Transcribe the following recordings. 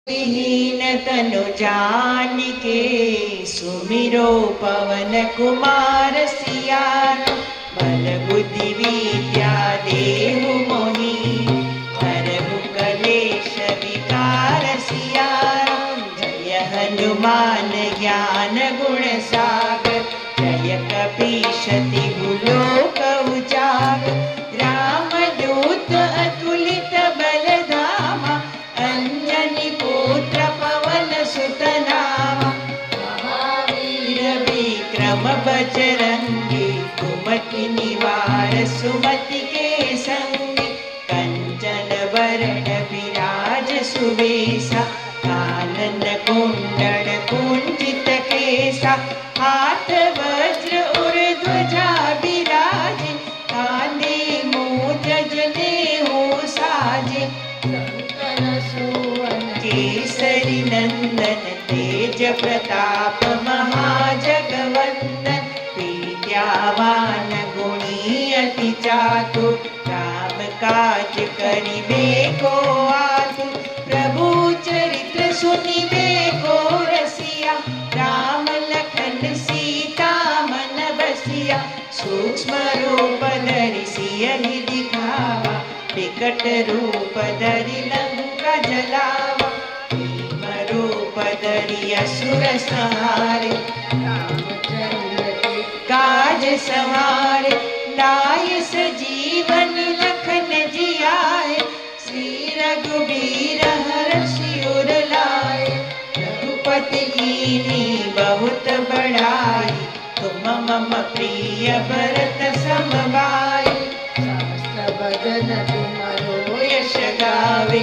विहीन तनु जानिके सुमिरो पवन कुमार सियार बल बुद्धि विद्या देहु मोहि हरहु कलेश विकार सियार जय हनुमान ज्ञान गुण सागर जय कपीशति भूलोक उजागर रामदूत अतुलित बल धामा अंजनी पुत्र पवन सुत नामा महावीर विक्रम बजरंगी कुमति निवार सुमति के संगी कंचन वरण विराज सुवेशा कानन कुंडल कुंजित केसा हाथ वज्र और ध्वजा विराजे कांधे मूंज जनेऊ साजे केसरी नंदन तेज प्रताप महाजगवंदन विद्यावान गुणी अति चातुर राम काज करिबे को आतुर प्रभु चरित्र सुनिबे को रसिया राम लखन सीता मन बसिया सूक्ष्म रूप धरि सियहि दिखावा विकट रूप धरि लंका जलावा भीम रूप धरि असुर संहारे रामचंद्र के काज सवारे लाए सजीवन लखन जियाए श्री रघुबीर हरषि उर लाए रघुपति कीन्ही बहुत बड़ाई तुम मम प्रिय भरत सम भाई बदन तुमरो यश गावे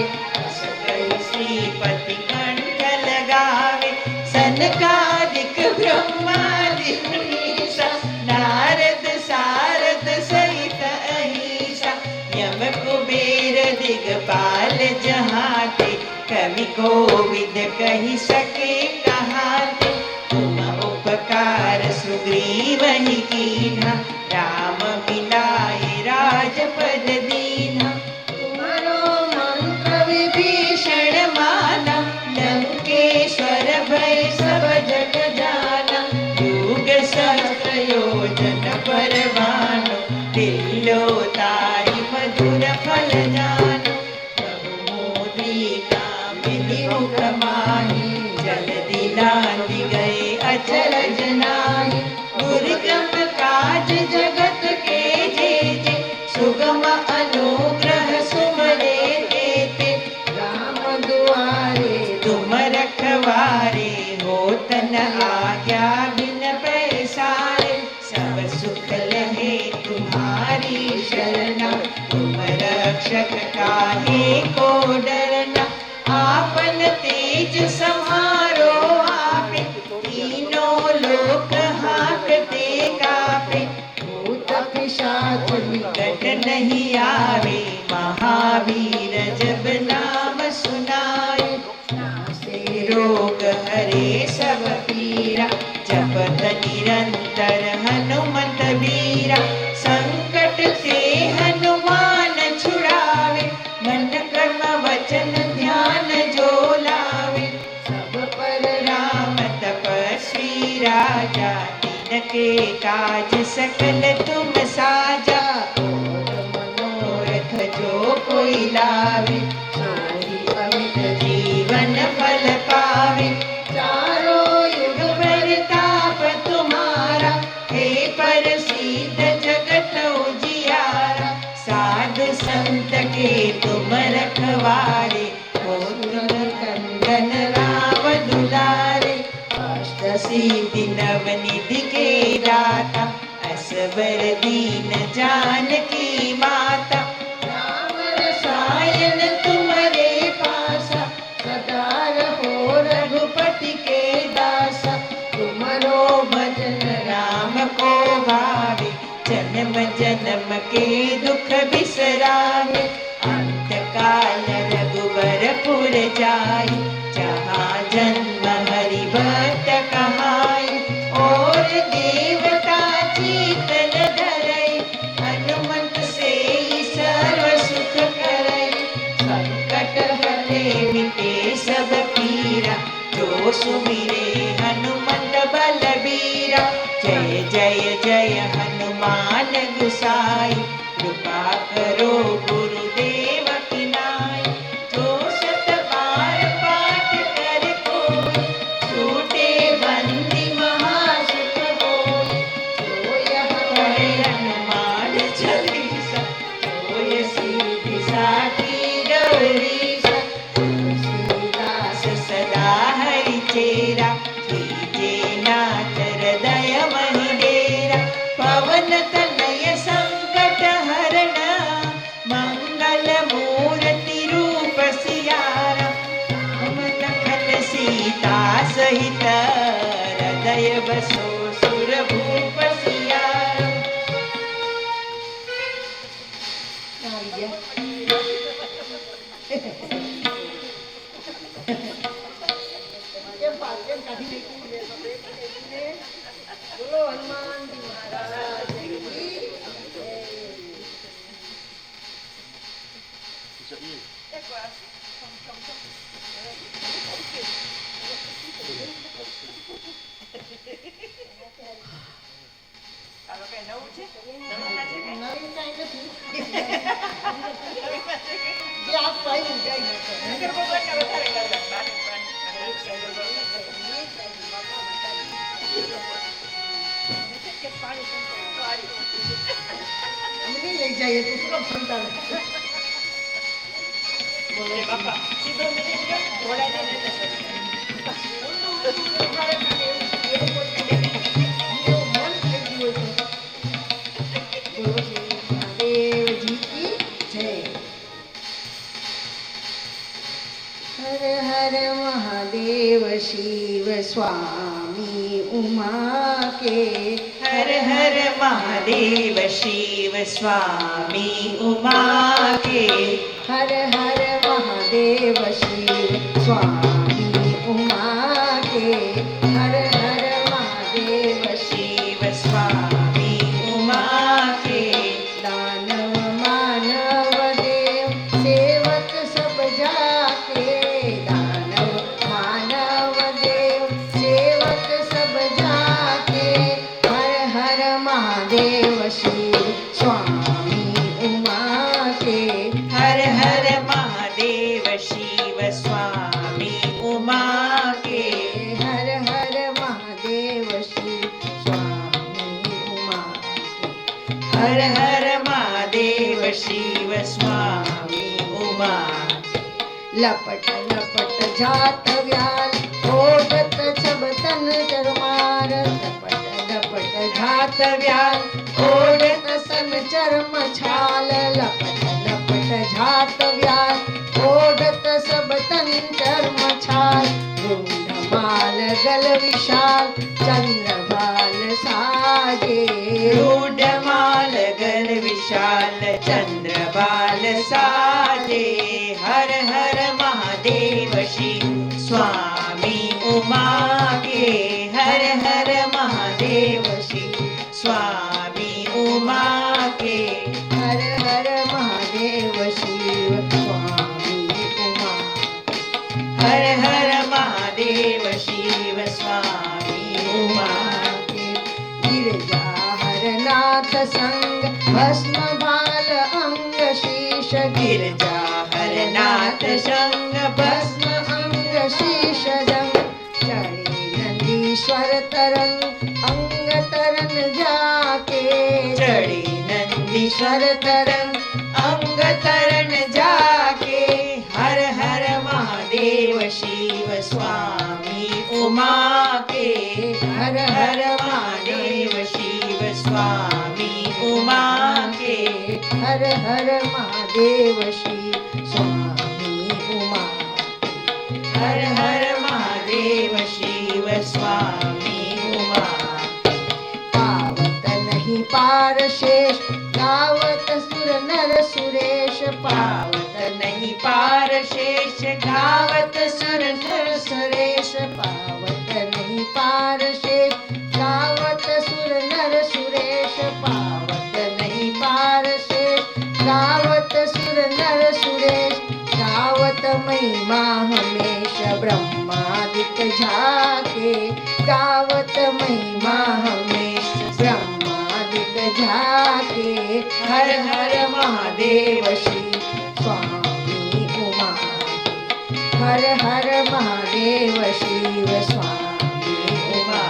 श्रीपति कंठ लगावे सनकादिक ब्रह्मादि मुनीसा नारद सारद सहित अहिसा यम कुबेर दिगपाल जहाते कवि कोविद कहि सके कहाते तुम उपकार सुग्रीवहि कीन्हा राम मिलाए राजपद दीन्हा तुम्हारो मंत्र विभीषण माना लंकेश्वर भय सब जग जाना युग सहस्र योजन पर भानु दिलो तारि मधुर फल जानो प्रभु मुद्रिका मिलि मुख माहि जल्दी लांघि गए अचल जनाहि दुर्गम काज जगत के जेते सुगम अनुग्रह सुमरे देते राम दुआरे तुम रखवारे होत न आज्ञा बिन पैसारे सब सुख लहे तुम्हारी शरणा तुम रक्षक काहे को डरना आपन तेज समारो आपे तीनों लोक हाकते कापे भूत पिशाच निकट नहीं आवे महावीर जब नाम सुनाए नासे रोग हरे सब पीरा जपत निरंतर हनुमत वीरा संकट से हनुमान छुड़ावे मन कर्म वचन ध्यान जो लावे सब पर राम तपस्वी राजा के काज सकल तुम साजा और मनोरथ जो कोई लावे सोई अमित जीवन फल पावे चारों युग प्रताप तुम्हारा हे प्रसिद्ध जगत उजियारा साधु संत के तुम रखवारे हो तुम कंदन राम दुलारे अष्ट सिद्धि नवनिधि के दाता असवर दीन जानकी माता राम रसायन तुम्हारे पासा सदा रहो रघुपति के दासा तुम्हारो भजन राम को भावे जन्म जन्म के दुख बिसरावे अंत काल रघुबरपुर जाई जहाँ जन्म हरि भक्त कहाई और देवता चीतन धरई हनुमत सुमिरे हनुमंत बलबीरा। जय जय जय हनुमान गुसाई, कृपा करो गुरुदेव की नाई। जो शत बार पाठ कर कोई, छूटे बंदी महासुख होई। जो यह पढ़े हनुमान चालीसा, सोय सीधि साखी गौरीसा। तुलसीदास सदा हरि चेरा, कीजे नाथ हृदय महि डेरा। पवन तनय संकट हरण, मंगल मूर्ति रूप सियारा। राम लखन सीता सहित, हृदय बसो सुरभूप सियारा। बोलो हनुमान जी महाराज की Kalau kayak nau je, nau aja kan? નવી કાંઈ નથી જે આપ પાઈ જાય Agar bukan kalau tarik dalam balik અમે નહીં લઈ જઈએ તો શું ફરતા Boleh bapak, si Dominic kan boleh ada Mahadev जी की जय। हर हर महादेव शिव स्वामी उमा के। हर हर महादेव शिव स्वामी उमा के। हर हर महादेव शिव स्वामी उमा के। हर हर महादेव शिव स्वामी उमा के। दानव मानव देव सेवक सब जाके। दानव मानव देव सेवक सब जाके। हर हर महादेव शिव स्वामी उमा के। हर हर महादेव शिव स्वामी उमा के। हर हर महादेव शिव स्वामी उमा के। हर हर महादेव शिव स्वामी उमा के। लपट लपट जात व्याल ओढ़त सब तन चरमार। लपट लपट जात व्याल ओढ़त सन चरम छाल। लपट लपट जात व्याल ओढ़त सब तन चरम छाल। रूंढमाल गल विशाल चंद्रभाल साजे। रूढ़माल गल विशाल चंद्रबाल साजे। हर हर महादेव शिव स्वामी उमा के। हर हर महादेव शिव स्वामी उमा के। हर हर महादेव शिव स्वामी उमा। हर हर महादेव शिव स्वामी उमा के। गिरजा हर नाथ संग भस्म भाल अंग शीश। गिरजा हर नाथ संग भस्म अंग शीश जंग। चढ़े नंदीश्वर तरंग अंग तरन जाके। चढ़ी नंदीश्वर तरंग अंग तरन जाके। हर हर महादेव शिव स्वामी उमा के। हर हर महादेव शिव स्वामी उमा के। हर हर महादेव शिव स्वामी उमा। हर हर महादेव शिव स्वामी उमा। पावत नहीं पार शेष गावत सुर नर सुरेश। पावत नहीं पार शेष गावत सुर नर सुरेश। पावत नहीं पार शेष गावत सुर नर सुरेश। पावत नहीं पार शेष गावत सुर नर सुरेश। गावत महिमा हमेश ब्रह्मादिक झाके गावत महिमा हमेश ब्रह्मादिक झाके हर हर महादेव श्री स्वामी उमा हर हर महादेव शिव स्वामी उमा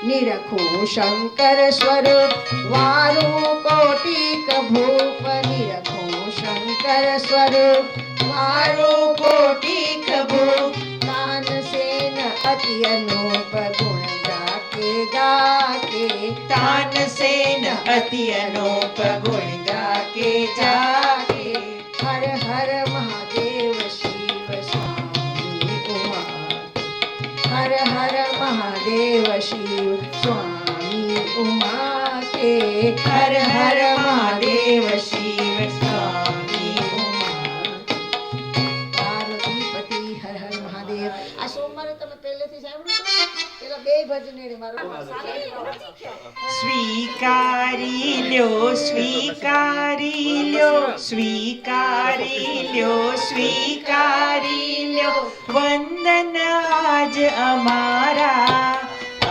निरखो शंकर स्वरूप वारु कोटिक भूप निरखो शंकर स्वरूप वारु कोटिक भूप तान सेन अति अनूप गुण गाके तान सेन अति अनूप गुण गाके जाके हर हर महादेव शिव स्वामी उमा हर हर महादेव शिव स्वामी उमा के हर हर महादेव शिव स्वामी उमा पार्वतीपति हर हर महादेव આ સોમવારે તમે પહેલેથી સાંભળ્યું તો પેલા બે ભજન ને મારો સ્વીકારી લ્યો સ્વીકારી લ્યો સ્વીકારી લ્યો સ્વીકારી લ્યો વંદન આજ અમારા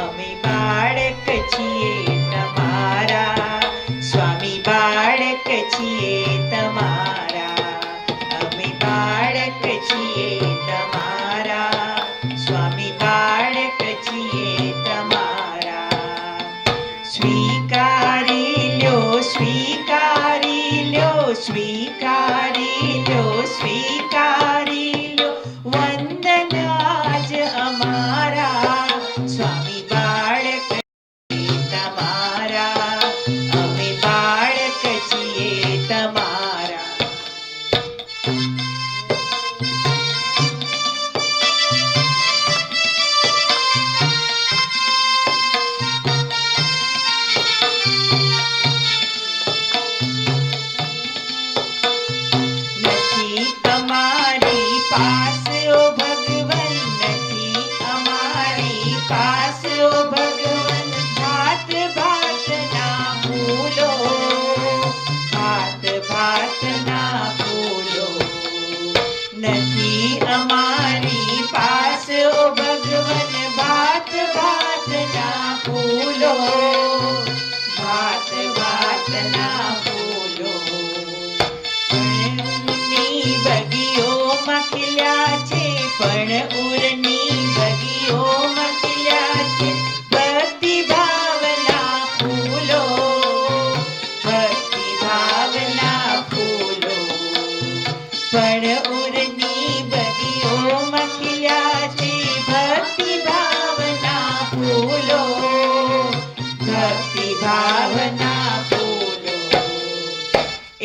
અમે બાળક છીએ તમારા સ્વામી બાળક છીએ તમારા અમે બાળક છીએ તમારા સ્વામી બાળક છીએ તમારા સ્વીકારી લ્યો સ્વીકારી લ્યો સ્વીકારી લ્યો સ્વીકારી લ્યો વંદન આજ અમારા સ્વામી બાળક છીએ તમારા અમે બાળક છીએ તમારા નથી અમારી પાસ ઓ ભગવન નથી અમારી પાસ ઓ ભગવન ભાત ભાત ના ભૂલો ભાત ભાત ના ભૂલો નથી અમારી પાસ ઓ ભગવન ભાત ભાત ના ભૂલો ભાત ભાત ના ભૂલો ઉરની બગીઓમાં ખીલ્યા છે પણ ઉરની બગીઓમાં ખીલ્યા છે ભક્તિ ભાવના ફૂલો ભક્તિ ભાવના ફૂલો પણ ઉરની બગીઓમાં ખીલ્યા છે ભક્તિ ભાવના ફૂલો ભક્તિ ભાવના ફૂલો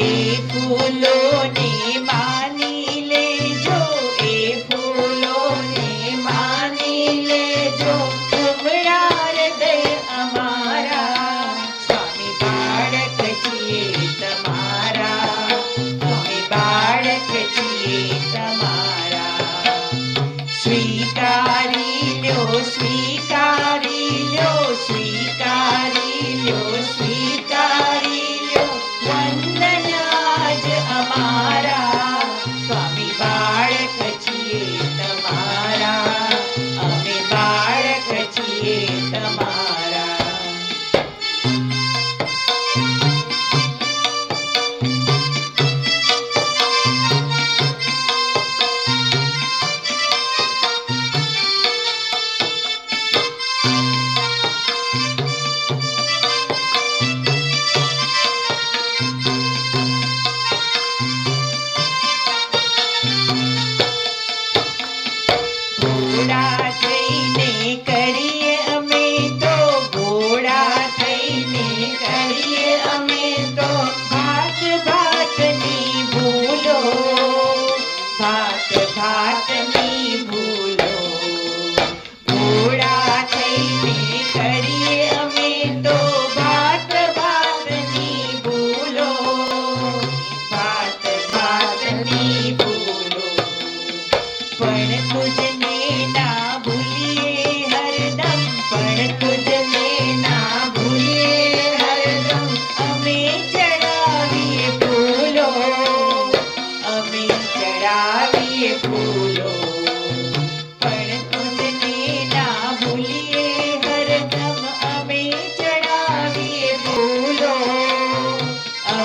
એ ફૂલોને માની લેજો એ ફૂલોને માની લેજો ઉમળા હૃદય અમારા સ્વામી બાળક છીએ તમારા અમે બાળક છીએ તમારા સ્વીકારી લ્યો સ્વીકારી લ્યો સ્વીકારી લ્યો સ્વીકારી લ્યો વંદન આજ અમારા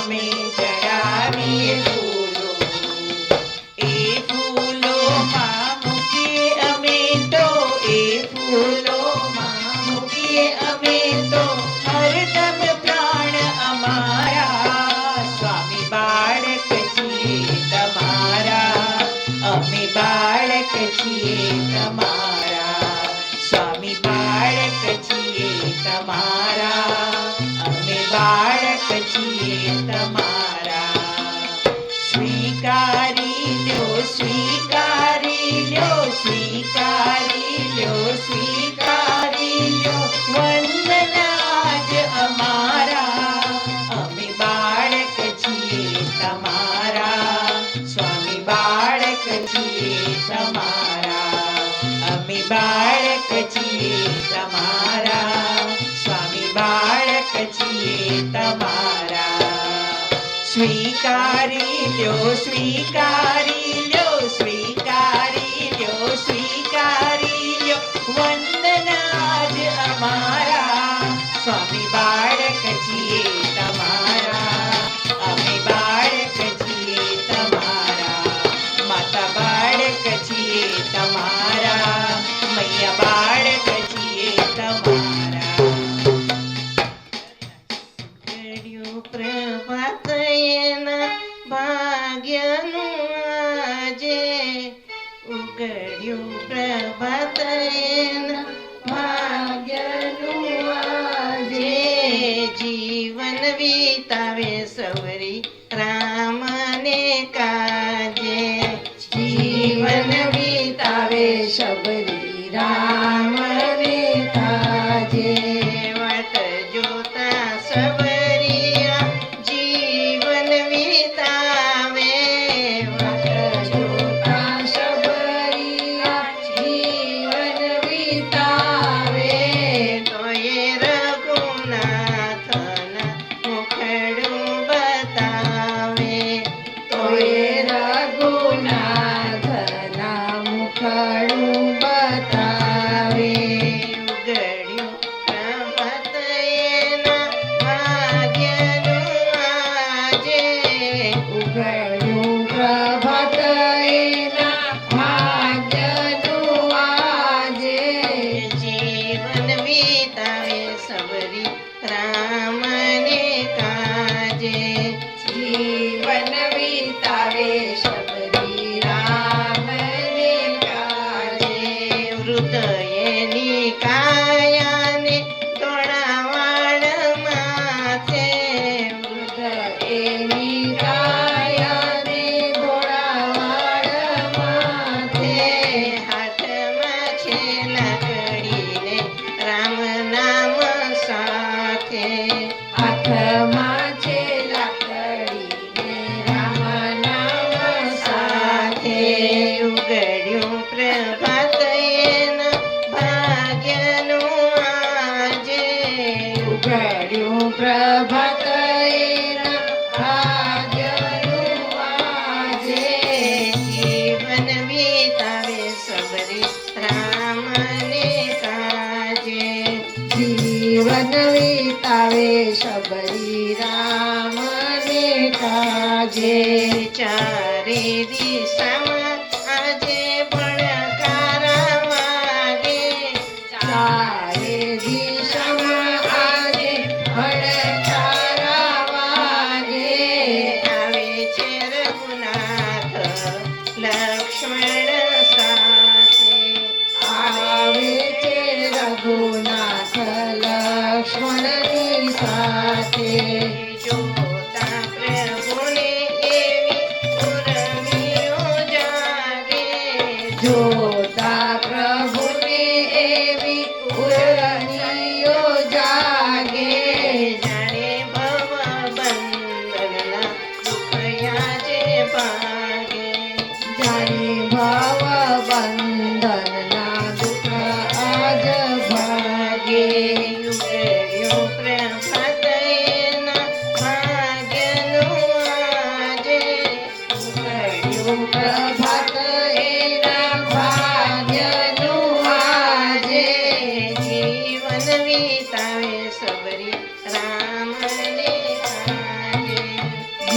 અમે ચડાવીએ ફૂલો. એ ફૂલોમાં મૂકીએ અમે તો, એ ફૂલોમાં મૂકીએ અમે તો હરદમ પ્રાણ અમારા. સ્વામી બાળક છીએ તમારા, અમે બાળક છીએ તમારા. સ્વામી બાળક છીએ તમારા, અમે બાળક છીએ તમારા. સ્વીકારી લ્યો, સ્વીકારી લ્યો, સ્વીકારી લ્યો, સ્વીકારી લ્યો વંદના જ અમારા. અમે બાળક છીએ તમારા, સ્વામી બાળક છીએ તમારા. અમે બાળક છીએ તમારા, સ્વામી બાળક છીએ તમારા. સ્વીકારી લ્યો, સ્વીકારી લ્યો, સ્વીકારી લ્યો, સ્વીકારી લ્યો વંદના જ અમારા. સ્વામી બાળક છીએ તમારા, અમે બાળક છીએ તમારા. માતા બાળક છીએ તમારા, મૈયા બાળક છીએ તમારા. ઘડ્યું પ્રભાત એના ભાગ્યનું આજે, ઉઘડ્યું પ્રભાત એના ભાગ્યનું આજે. જીવન વિતાવે સવરી રામને કાજે, જીવન વિતાવે સબરી રામને કાજે. વાટ જોતા સબરિયા જીવન વિતાવે, વાટ જોતા સબરિયા જીવન વિતાવે. તોય રઘુનાથના મુખડું બતાવે, તોય રઘુનાથના મુખડું બતાવે. ઉઘડ્યું પ્રભાત એના ભાગ્યનું આજે, ઉઘડ્યું પ્રભાત એના ભાગ્યનું આજે. જીવન વિતાવે સબરી રામને કાજે, જીવન વિતાવે સબરી રામને કાજે. હૃદયની કાયાને તોડાવાડ માથે, હૃદયની કાયાને તોડાવાડ માથે. હાથમાં છે લાકડીને રામ નામ સાથે, હાથમાં છે લાકડીને રામ નામ સાથે. ઉઘડ્યું પ્રભાત એના ભાગ્યનું આજે, ઉઘડ્યું પ્રભાત એના ભાગ્યનું આજે. જીવન વિતાવે સબરી રામને કાજે, જીવન વિતાવે સબરી રામને કાજે. ચારે દિશામાં આજે ભણકારા વાગે, ચારે દિશામાં આજે ભણકારા વાગે. આવે છે રઘુનાથ લક્ષ્મણ સાથે, આવે છે રઘુનાથ લક્ષ્મણની સાથે. જોતા પ્રભુને એવી ઉર્મિઓ જાગે, જોતા પ્રભુને એવી ઉર્મિઓ જાગે. જાણે ભવ બંધનના દુઃખ આજે ભાગે, જાણે ભવ બંધનના દુઃખ આજ ભાગે. ઉઘડ્યું પ્રભાત એના ભાગ્યનું આજે, ઉઘડ્યું પ્રભાત એના ભાગ્યનું આજે. જીવન વિતાવે સબરી રામને કાજે.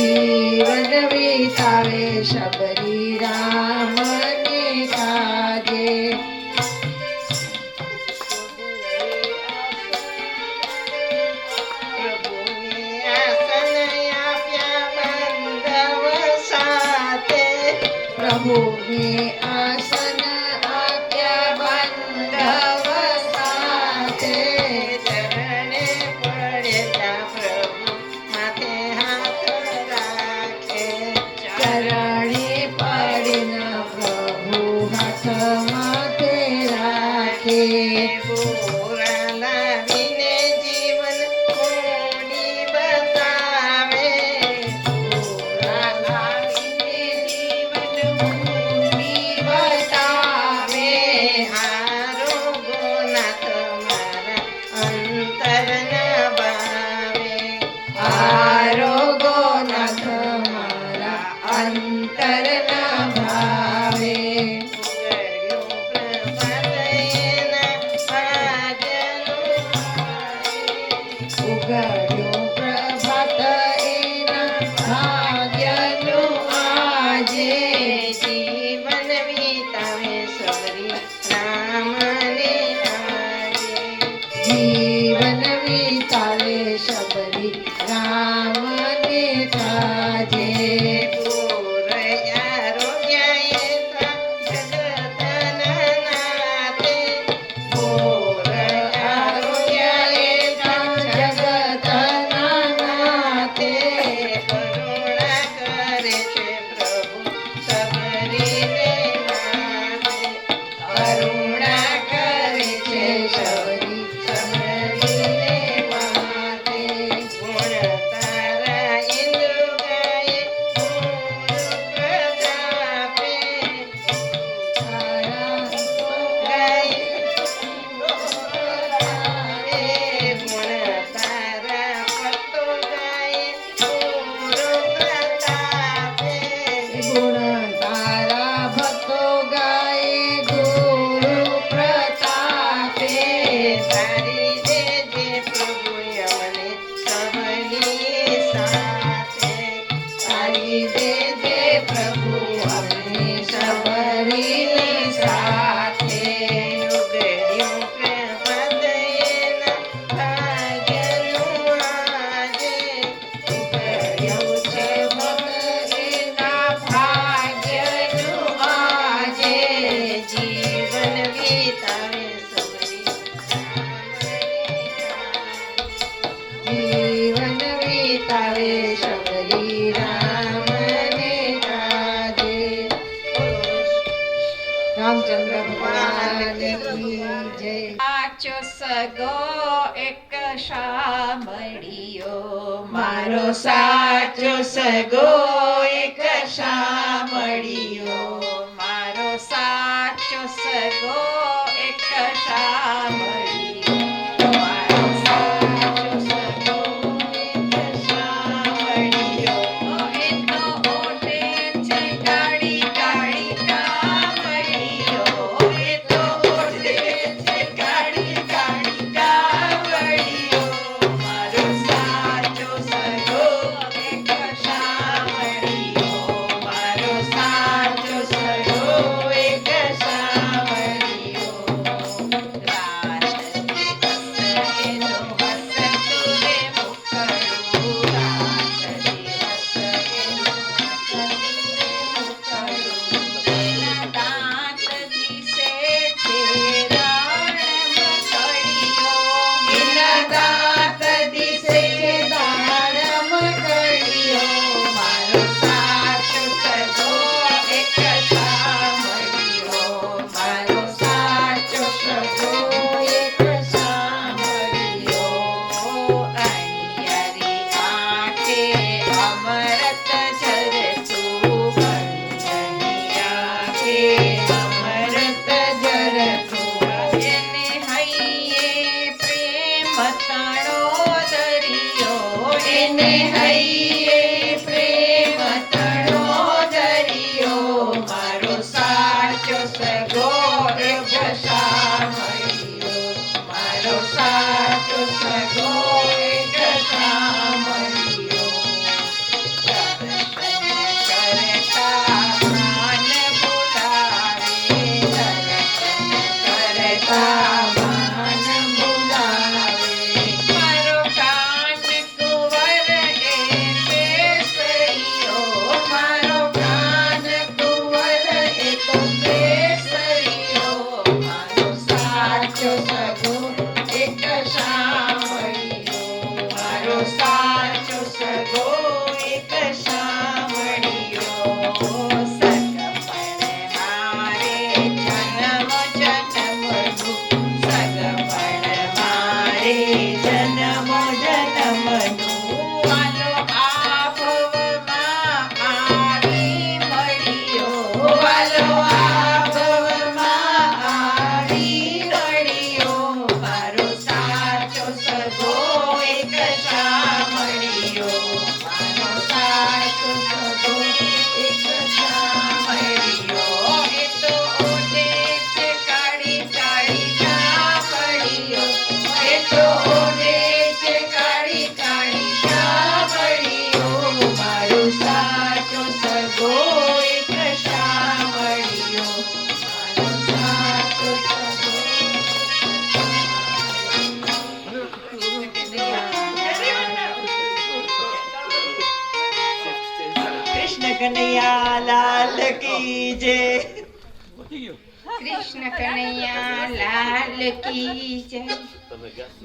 જીવન વિતાવે શબરી રામને કાજે. પ્રભુને આસન આપ્યા બંધવ સાથે. પ્રભુને આસન આપ્યા બંધવ સાથે. ચરણે પડેલા પ્રભુ માથે હાથ રાખે. ચરણે પડીને પ્રભુ હાથ માથે રાખે. પૂરા લાવીને જીવન કોની બતાવે. પૂરા લાવીને જીવન મુક્તિ બતાવે. આરોગોનાથ મારા અંતરના ભાવે. આરોગોનાથ મારા અંતરના ભાવે. ઉઘડ્યું પ્રભાત એના ભાગ્યનું આજે. ઉઘડ્યું પ્રભાત એના ભાગ્યનું આજે. જીવન વિતાવે સબરી રામને આજે. જીવન વિતાવે શબરી રામને કાજે. પૂરયા રોગ્યા જગતના નાથે. પૂર આરોગ્ય જગતના નાથે. કરુણા કરે છે પ્રભુ સબરીને માથે. કરુણા કરે છે શબરી શબરીને માથે. ગુણ તારા ઇન્દ્ર ગાય ગુણ પ્રતાપે. તારા ગાય ગુણ તારા ભક્તો ગાય ગુણ પ્રતાપે. ગુણ તારા ભક્તો ગાય ગુરુ પ્રતાપે. તારી દેજે પ્રભુ અમને સબરી સાથે. તારી દેજે પ્રભુ અમને શબરીની સાથે. ઉઘડ્યું પ્રભાત એના ભાગ્યનું આજે. ઉઘડ્યું છે ભક્ત એના ભાગ્યનું આજે. જીવન વિતાવે સબરી જીવન વિતાવે શબરી રામને કાજે. રામચંદ્ર ભગવાનની જય. સાચો સગો એક શામળિયો મારો સાચો સગો એક શામળિયો. મારો સાચો સગો એક શામળિયો. મારો સાચો સગો એક શામળિયો. એ તો ઓઢે છે કાળી કાળી કાવડિયો. એ તો ઓઢે છે કાળી કાળી કાવડિયો. મારો સાચો સગો એક શામળિયો. એક શામળિયો. એ તો ઓઢે છે કાળી કાળી સાવળીઓ. એ તો ઓઢે છે કાળી કાળી શામળિયો. મારો સાચો સગો એક શામળિયો. મારો સાચો સગો. કૃષ્ણ કનૈયા લાલ કી જય. કૃષ્ણ કનૈયા લાલ કી જય.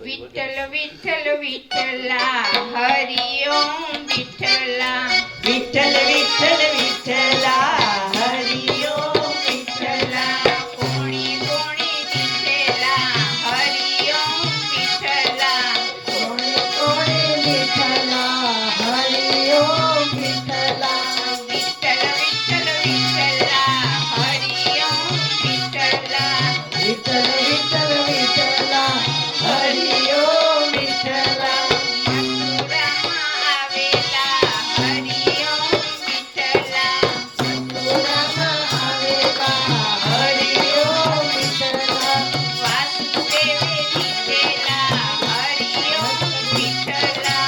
વિઠ્ઠલ વિઠ્ઠલ વિઠ્ઠલા હરિ ઓમ વિઠ્ઠલા. વિઠ્ઠલ વિઠ્ઠલ વિઠ્ઠલા હરિ ઓમ વિઠ્ઠલા કોણી કોણી વિઠ્ઠલા હરિ ઓમ વિઠ્ઠલા. કોણે કોણે વિઠ્ઠલા હરિ ઓમ વિઠ્ઠલા. વિઠ્ઠલ વિઠ્ઠલ વિઠ્ઠલા હરિ ઓમ વિઠ્ઠલા. વિઠ્ઠલ વિઠ્ઠલ વિઠ્ઠલા હરિ ઓમ વિઠ્ઠલા. મથુરામાં આવેલા હરિ ઓમ વિઠ્ઠલા. મથુરામાં આવેલા હરિ ઓમ વિઠ્ઠલા. વાસુદેવે દીધેલા હરિ ઓમ વિઠ્ઠલા.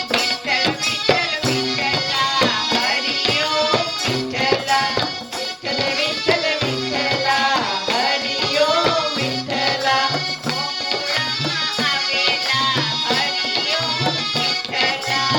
વિઠ્ઠલ વિઠ્ઠલ વિઠ્ઠલા હરિ ઓમ વિઠ્ઠલા. વિઠ્ઠલ વિઠ્ઠલ વિઠ્ઠલા હરિ ઓમ વિઠ્ઠલા. ગોકુળમાં આવેલા હરિ ઓમ વિઠ્ઠલા.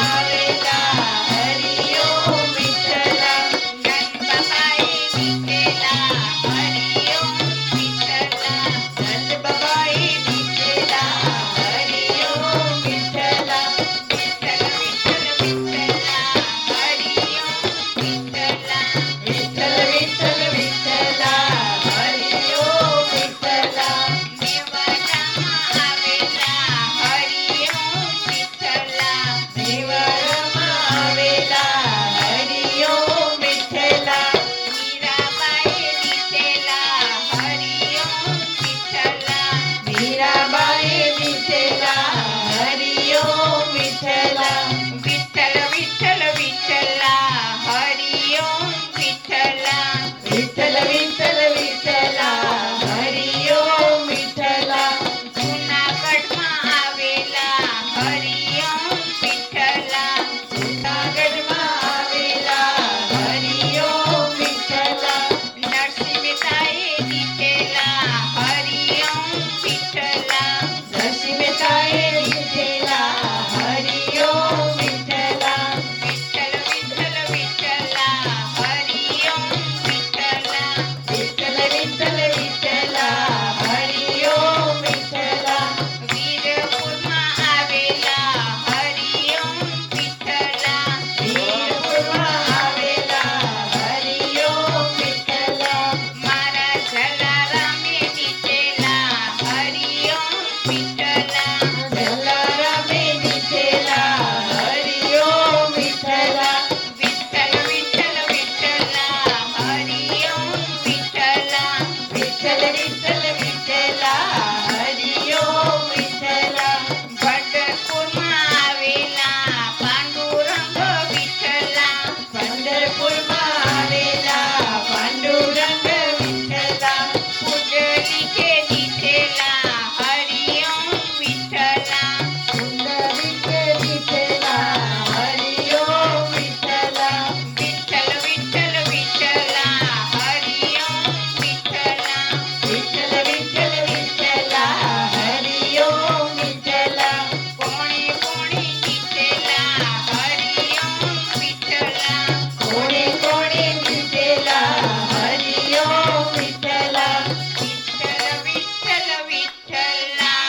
આવેલા હરિ ઓમ વિઠ્ઠલા. નંદબાબાએ દીધેલા હરિ ઓમ વિઠ્ઠલા. નંદ બાબાએ દીધેલા હરિ ઓમ વિઠ્ઠલા. વિઠ્ઠલ વિઠ્ઠલ વિઠ્ઠલા હરિ ઓમ વિઠ્ઠલા. વિઠ્ઠલ વિઠ્ઠલ વિઠ્ઠલા હરિ ઓમ વિઠ્ઠલા. મેવાડામાં આવેલા હરિ ઓમ વિઠ્ઠલા. દેવળમાં આવેલા હરિ ઓમ વિઠ્ઠલા. મીરાબાઈએ દીધેલા હરિ ઓમ વિઠ્ઠલા. મીરાબાઈએ દીધેલા હરિ ઓમ વિઠ્ઠલા. વિઠ્ઠલ વિઠ્ઠલ વિઠ્ઠલા હરિ ઓમ વિઠ્ઠલા. વિઠ્ઠલ વિઠ્ઠલ વિઠ્ઠલા હરિ ઓમ વિઠ્ઠલા. જૂનાગઢમાં આવેલા હરિ ઓમ વિઠ્ઠલા. જૂનાગઢમાં આવેલા હરિ ઓમ વિઠ્ઠલા. નરસિંહ મહેતાએ દીધેલા હરિ ઓમ વિઠ્ઠલા. નરસિંહ મહેતાએ દીધેલા હરિ ઓમ વિઠ્ઠલા. વિઠ્ઠલ વિઠ્ઠલ વિઠ્ઠલા હરિ ઓમ વિઠ્ઠલા. વિઠ્ઠલ વિઠ્ઠલ વિઠ્ઠલા હરિ ઓમ વિઠ્ઠલા. વીરપુરમાં આવેલા હરિ ઓમ વિઠ્ઠલા. વીરપુરમાં આવેલા હરિ ઓમ વિઠ્ઠલા. મારા જલારામે દીધેલા હરિ ઓમ વિઠ્ઠલા. જલારામે દીધેલા હરિ ઓમ વિઠ્ઠલા. વિઠ્ઠલ વિઠ્ઠલ વિઠ્ઠલા હરિ ઓમ વિઠ્ઠલા. વિઠ્ઠલ વિઠ્ઠલ વિઠ્ઠલા હરિ ઓમ વિઠ્ઠલા. ભડકુરમાં આવેલા પાંડુરંગ વિઠ્ઠલા. પંઢરપુરમાં આવેલા પાંડુરંગ વિઠ્ઠલા. પુંડલીકે દીધેલા હરિ ઓમ વિઠ્ઠલા. પુંડરીકે દીધેલા હરિ ઓમ વિઠ્ઠલા. વિઠ્ઠલ વિઠ્ઠલ વિઠ્ઠલા હરિ ઓમ વિઠ્ઠલા. વિઠ્ઠલ વિઠ્ઠલ વિઠ્ઠલા હરિ ઓમ વિઠ્ઠલા. કોણે કોણે દીધેલા હરિ ઓમ વિઠ્ઠલા. કોણે કોણે દીધેલા હરિ ઓમ વિઠ્ઠલા. વિઠ્ઠલ વિઠ્ઠલ વિઠ્ઠલા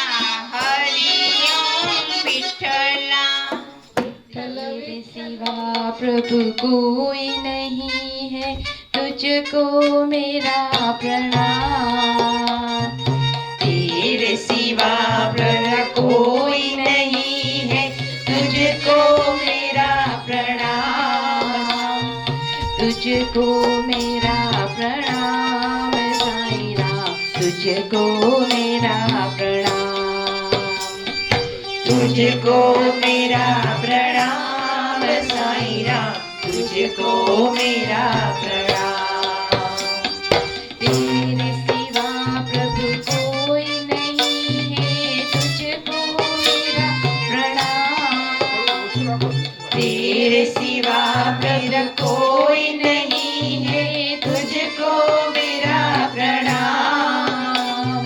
હરિ ઓમ વિઠ્ઠલા. तेरे सिवा प्रभु कोई नहीं है तुझको मेरा प्रणाम. तेरे सिवा प्रभु कोई नहीं है तुझको मेरा प्रणाम. तुझको मेरा प्रणाम साईं राम. तुझको मेरा प्रणाम. तुझको मेरा प्रणाम साईं राम, तुझको मेरा प्रणाम। तेरे सिवा प्रभु कोई नहीं है, तुझको मेरा प्रणाम। तेरे सिवा मेरा कोई नहीं है, तुझको मेरा प्रणाम।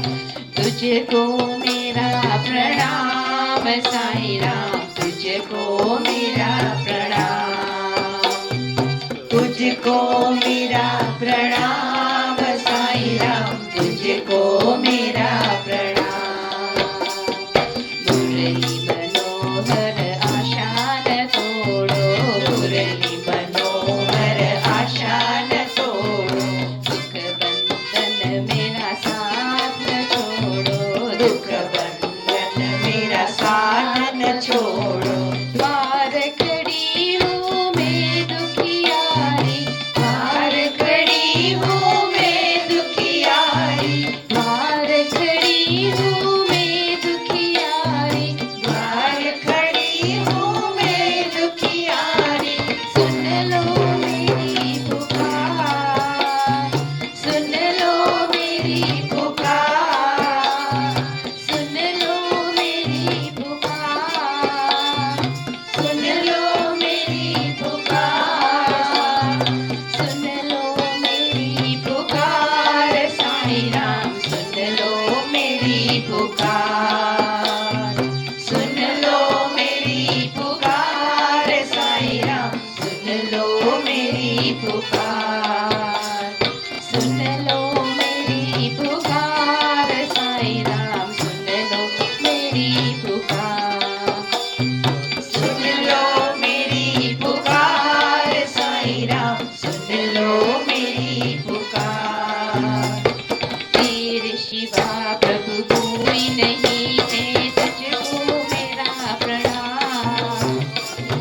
तुझको मेरा प्रणाम साईं राम, तुझको मेरा प्रणाम। तुझको मेरा प्रणाम साईं राम, तुझको मेरा प्रणाम। मुरली मनोहर आशा न तोड़ो, मुरली मनोहर आशा न तोड़ो, दुख बंधन मेरा साथ न छोड़ो, दुख बंधन मेरा साथ न छोड़ो। द्वार खड़ी हूँ मैं दुखियारी, द्वार खड़ी हूँ मैं दुखियारी, द्वार खड़ी हूँ मैं दुखियारी। द्वार खड़ी हूँ मैं दुखियारी। सुन लो मेरी पुकार, सुन लो मेरी पुकार, सुन लो मेरी पुकार, सुन लो मेरी पुकार, सुन लो मेरी पुकार साईं राम, सुन लो मेरी पुकार, सुन लो मेरी पुकार साईं राम, सुन लो मेरी पुकार, सुन लो मेरी पुकार साईं राम, सुन लो मेरी पुकार। सुन लो मेरी पुकार साईं राम, सुन लो मेरी पुकार। तेरे सिवा प्रभु कोई नहीं है, तुझको मेरा प्रणाम।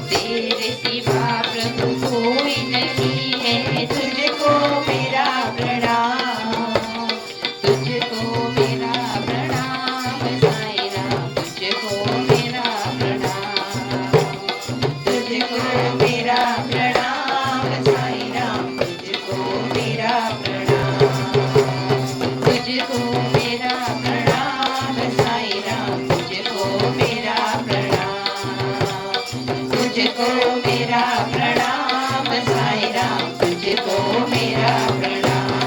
तेरे सिवा प्रभु कोई नहीं है, तुझको मेरा प्रणाम, तुझको मेरा प्रणाम साईं राम, तुझको मेरा प्रणाम। तुझको मेरा प्रणाम साईं राम, तुझको मेरा प्रणाम। तुझको मेरा प्रणाम साईं राम, तुझको मेरा प्रणाम। तुझको मेरा प्रणाम साईं राम, तुझको मेरा प्रणाम।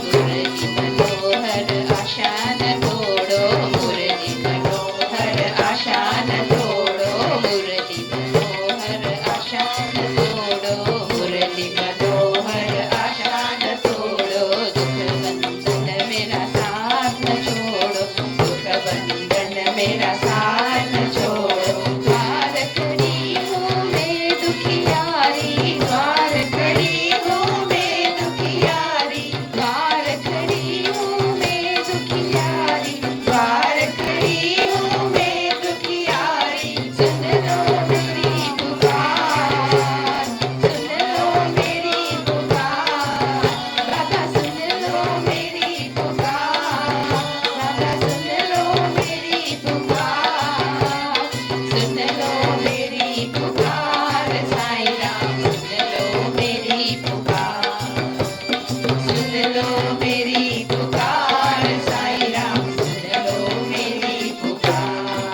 मुरली मनोहर आशा न तोड़ो, मुरली मनोहर आशा न तोड़ो, मुरली मनोहर आशा न तोड़ो, मुरली मनोहर आशा न तोड़ो, दुख बंधन मेरा साथ न छोड़ो, दुख बंधन मेरा साथ न छोड़ो। द्वार खड़ी हूँ मैं दुखियारी, द्वार खड़ी हूँ मैं दुखियारी, द्वार खड़ी हूँ मैं दुखियारी। द्वार खड़ी हूँ मैं दुखियारी। सुन लो मेरी पुकार, सुन लो मेरी पुकार, राधा सुन लो मेरी पुकार, राधा सुन लो मेरी पुकार, सुन लो मेरी पुकार साईं राम, सुन लो मेरी पुकार। सुन लो मेरी पुकार साईं राम, सुन लो मेरी पुकार।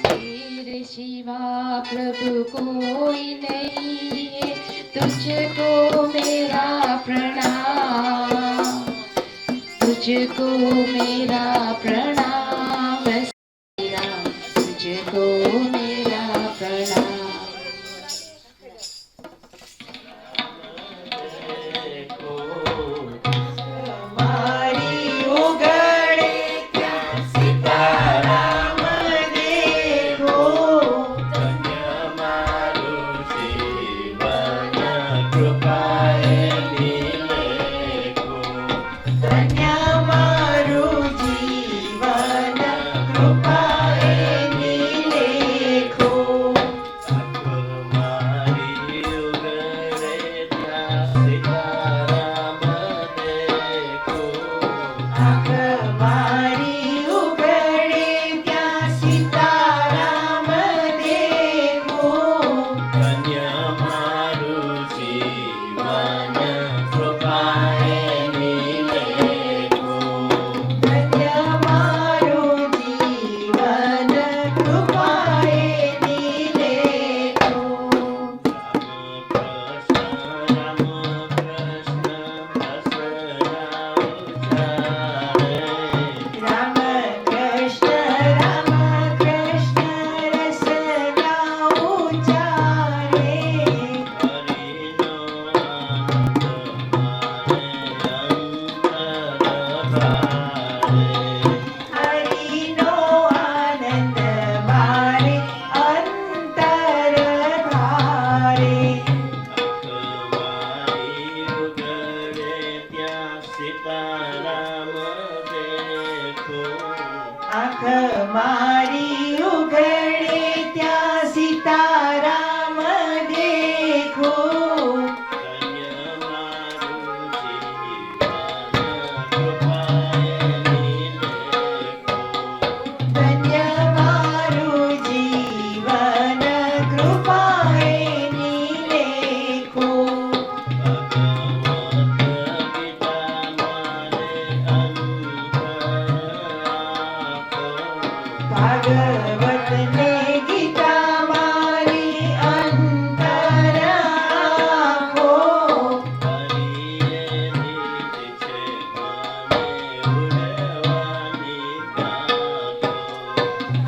तेरे सिवा प्रभु कोई नहीं है, तुझको मेरा प्रणाम, तुझको मेरा प्रणाम साईं राम, तुझको मेरा प्रणाम। मारी उगड़े क्या सीताराम देखो, ધન્ય મારું જીવન કૃપાએ નિલેખો. ધન્ય મારું જીવન કૃપાએ નિલેખો. આંખ મારી ઉગડે ત્યાં સીતારામ દેખો. આંખ મારી ઉગડે ત્યાં આંખ મારી ઉઘડે ત્યાં સીતારામ દેખું. ધન્ય મારું જીવન કૃપાએ નિલેખું. ભાગવત ને ગીતા મારી અંતર આંખો.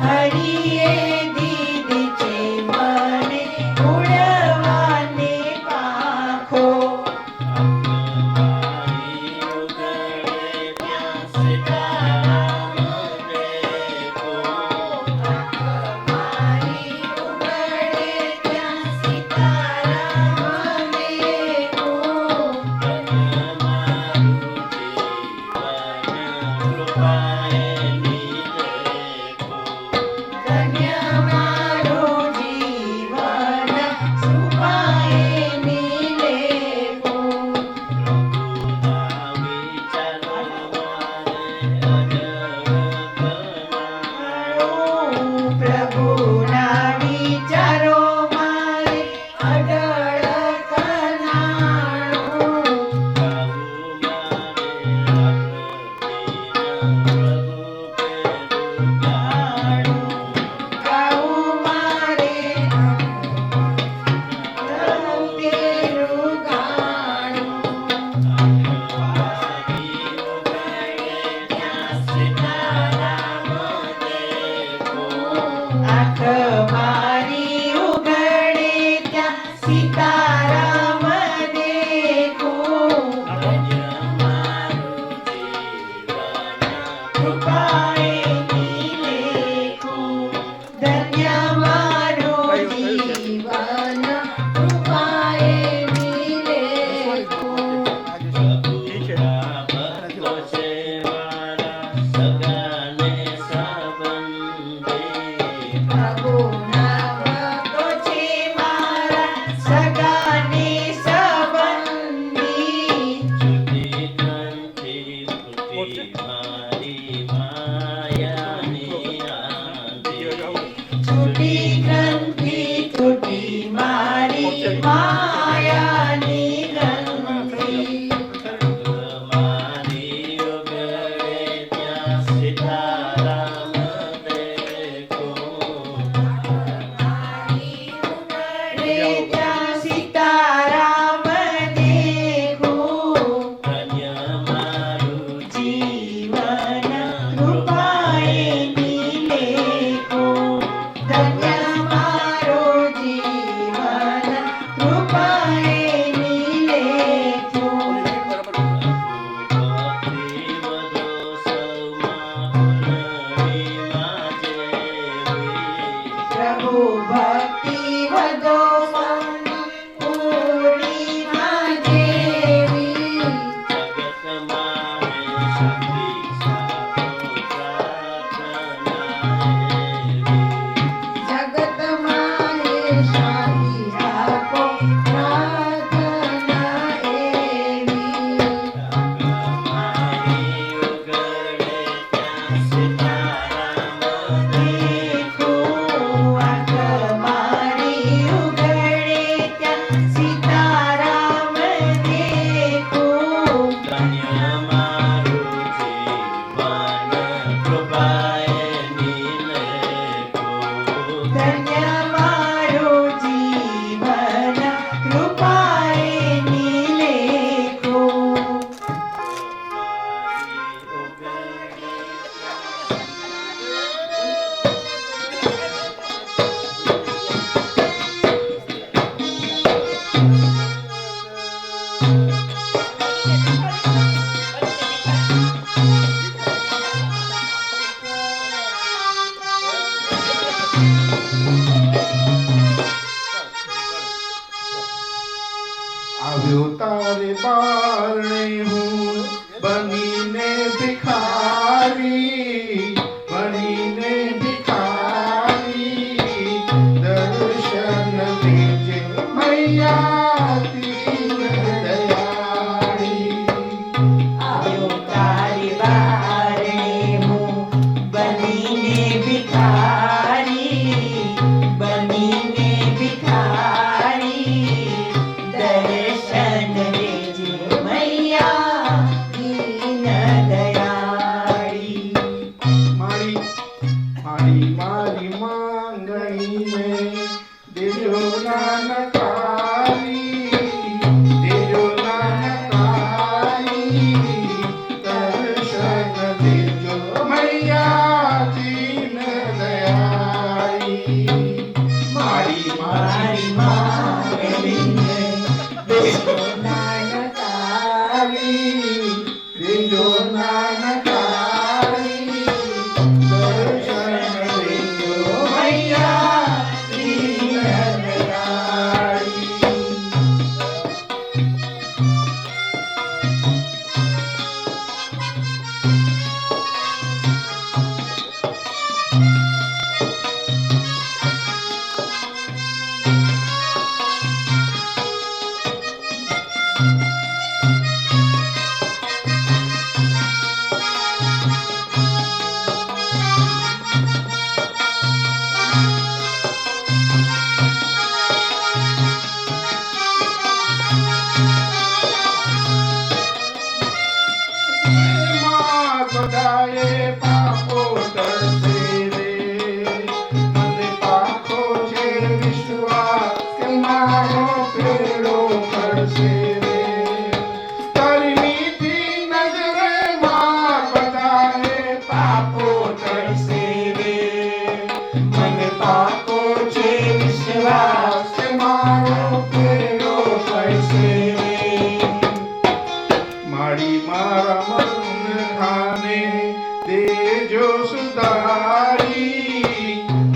હરિએ દીધી છે મને ઉડવાની પાંખો. મારી ઉઘડે ત્યાં સીતારામ દેખું. ધન્ય મારું જીવન કૃપાએ નિલેખું. પ્રભુના વિચારો મારે અડળ કનાણું. ગાવું મારે તેરું ગાણું. આંખ મારી ઉઘડે ત્યાં સીતારામ દેખું. કૃપાએ નિલેખું. ધન્ય મારું જીવન કૃપાએ નિલેખું. પ્રભુના ભક્તો છે મારા સગાને સંબંધી. છૂટી ગ્રંથિ તૂટી મારી માયાની ગ્રંથિ. રે ત્યાં સીતારામ દેખું. જીવન કૃપાએ નિલેખું. ધન્ય મારું જીવન કૃપાએ નિલેખું. પ્રભુ ભક્તિ વધો મન પૂર્ણિમા જેવી. જગતમાં એ શાંતિ આપો પ્રાર્થના એવી. દેખું આંખ મારી ઉઘડે ત્યાં સીતારામ દેખું. કૃપાએ નિલેખું. મારી મારી માંગણીને દેજો નાનકારી, દેજો નાનકારી, દર્શન દેજો મૈયા દીન દયાળી. મારી મારી માંગણીને દેજો નાનકારી, દેજો નાનકારી, દર્શન દેજો મૈયા દીન દયાળી. માં બધાએ પાપો તરસે રે, મને પાકો છે વિશ્વાસ કે મારો પેડો પડશે રે. તારી મીઠી નજરે માં બધાએ પાપો તરસે રે, મને પાકો છે વિશ્વાસ કે મારો પેડો પડશે રે. મારી મારા મન ખાને દેજો સુધારી,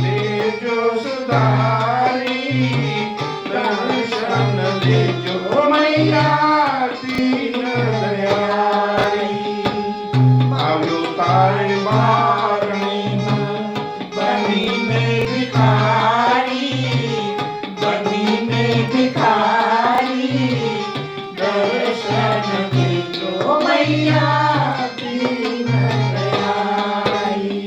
દેજો સુધારી, દર્શન દેજો મૈયા દીન દયાળી. આવ્યો તારી બારણીમાં બનીને ભિખારી, બનીને ભિખારી, દર્શન દેજો મૈયા દીન દયાળી.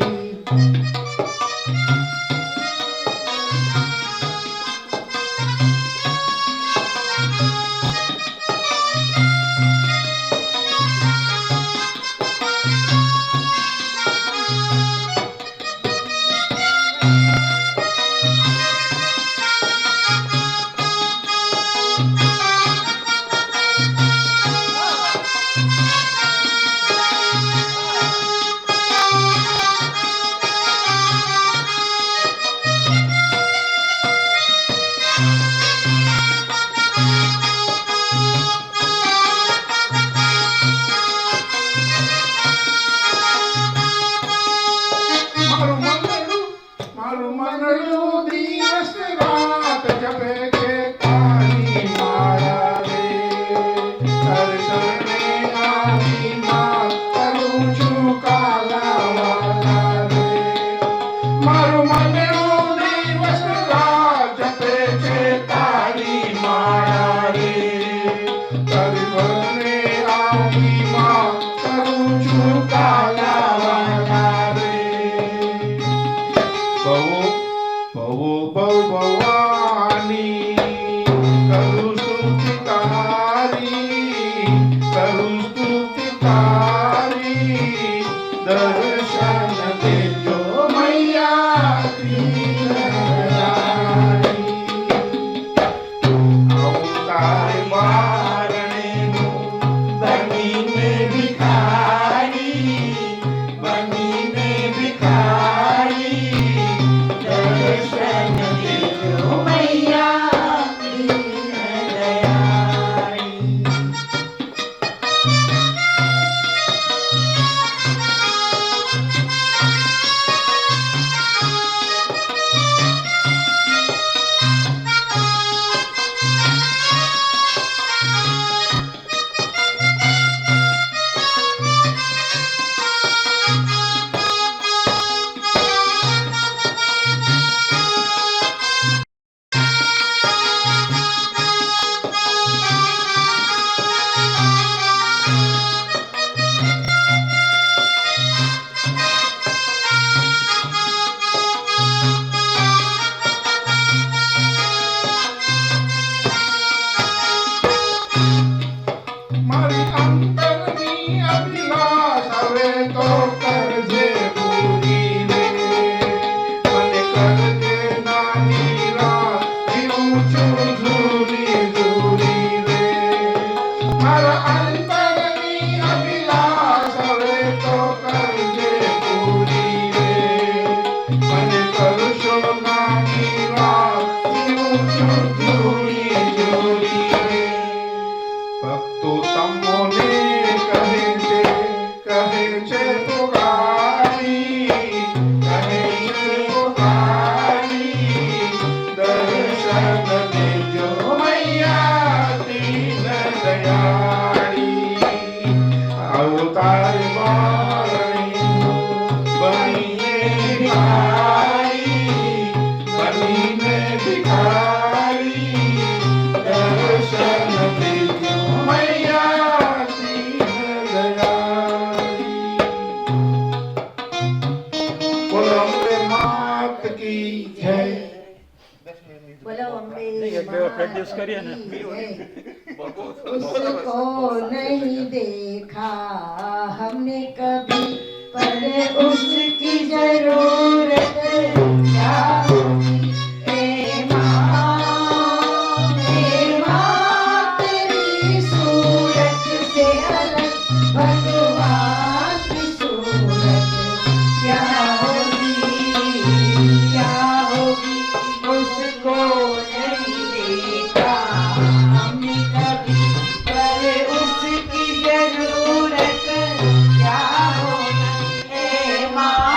મારું મનડું દિવસ રાત જપે છે તારી માળા રે. દર્શને આવી માં કરું છું કાલાવાલા રે. મારું મનડું દિવસ રાત જપે છે તારી માળા રે. દર્શને આવી માં કરું છું કાલાવાલા રે. ભવો ભવાની કરું સ્તુતિ તારી, કરું સ્તુતિ તારી, દર્શન દેજો મૈયા बिहारी बनीने भिखारी दर्शन दीजो मैया दीन दयाली। बोलो अम्बे मात की जय। बोलो अम्बे પ્રેક્ટિસ કરીએ ને उसको नहीं देखा हमने कभी पर उसकी जरूरत क्या होगी। हे माँ तेरी सूरत से अलग भगवान की सूरत क्या होगी उसको नहीं देखा हमने कभी पर उसकी जरूरत क्या होगी। हे माँ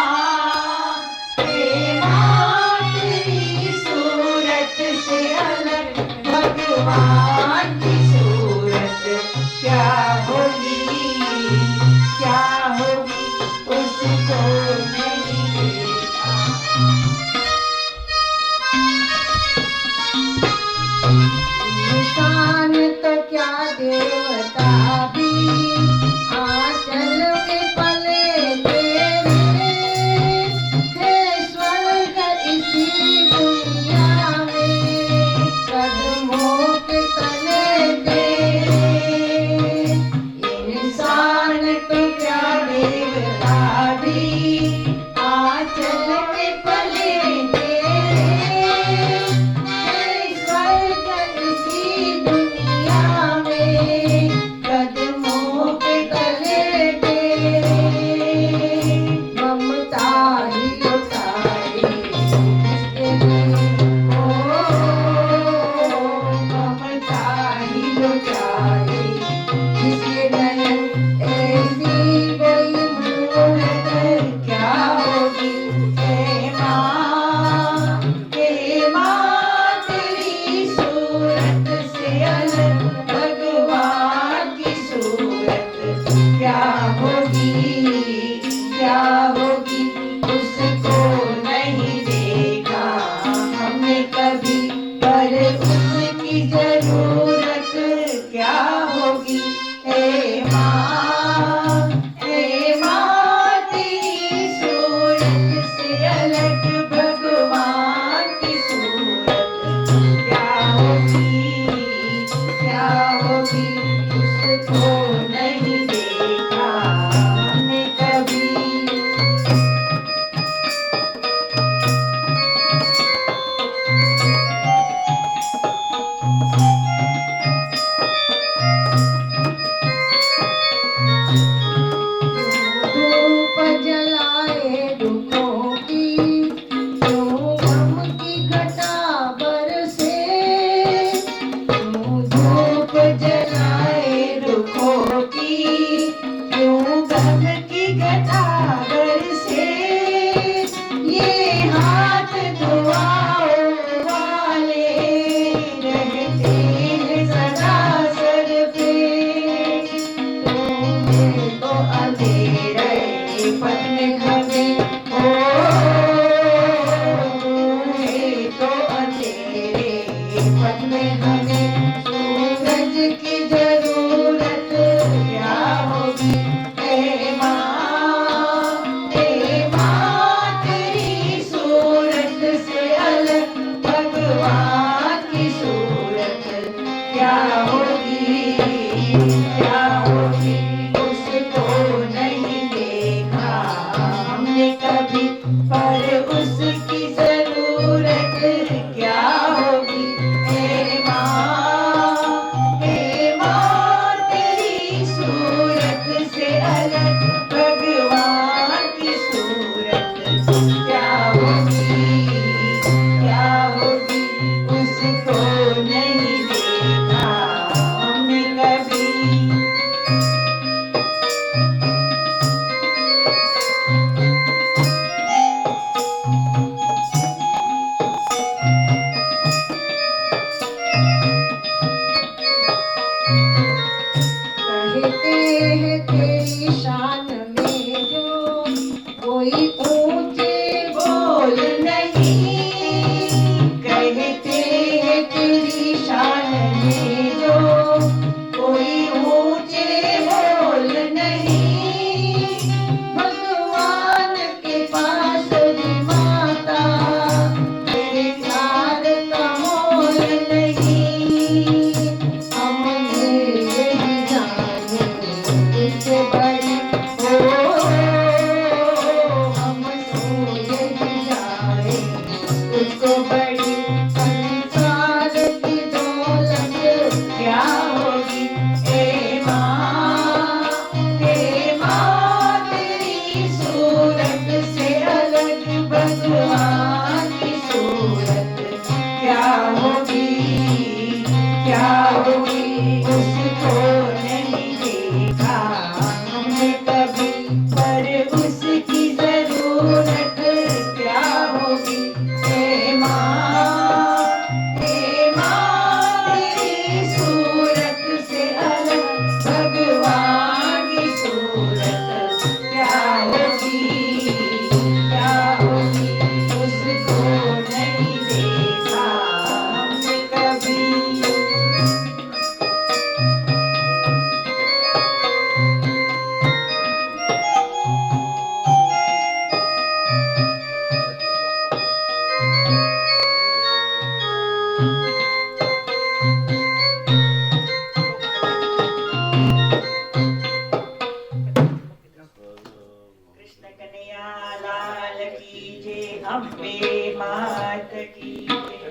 અંબે માત કી જય.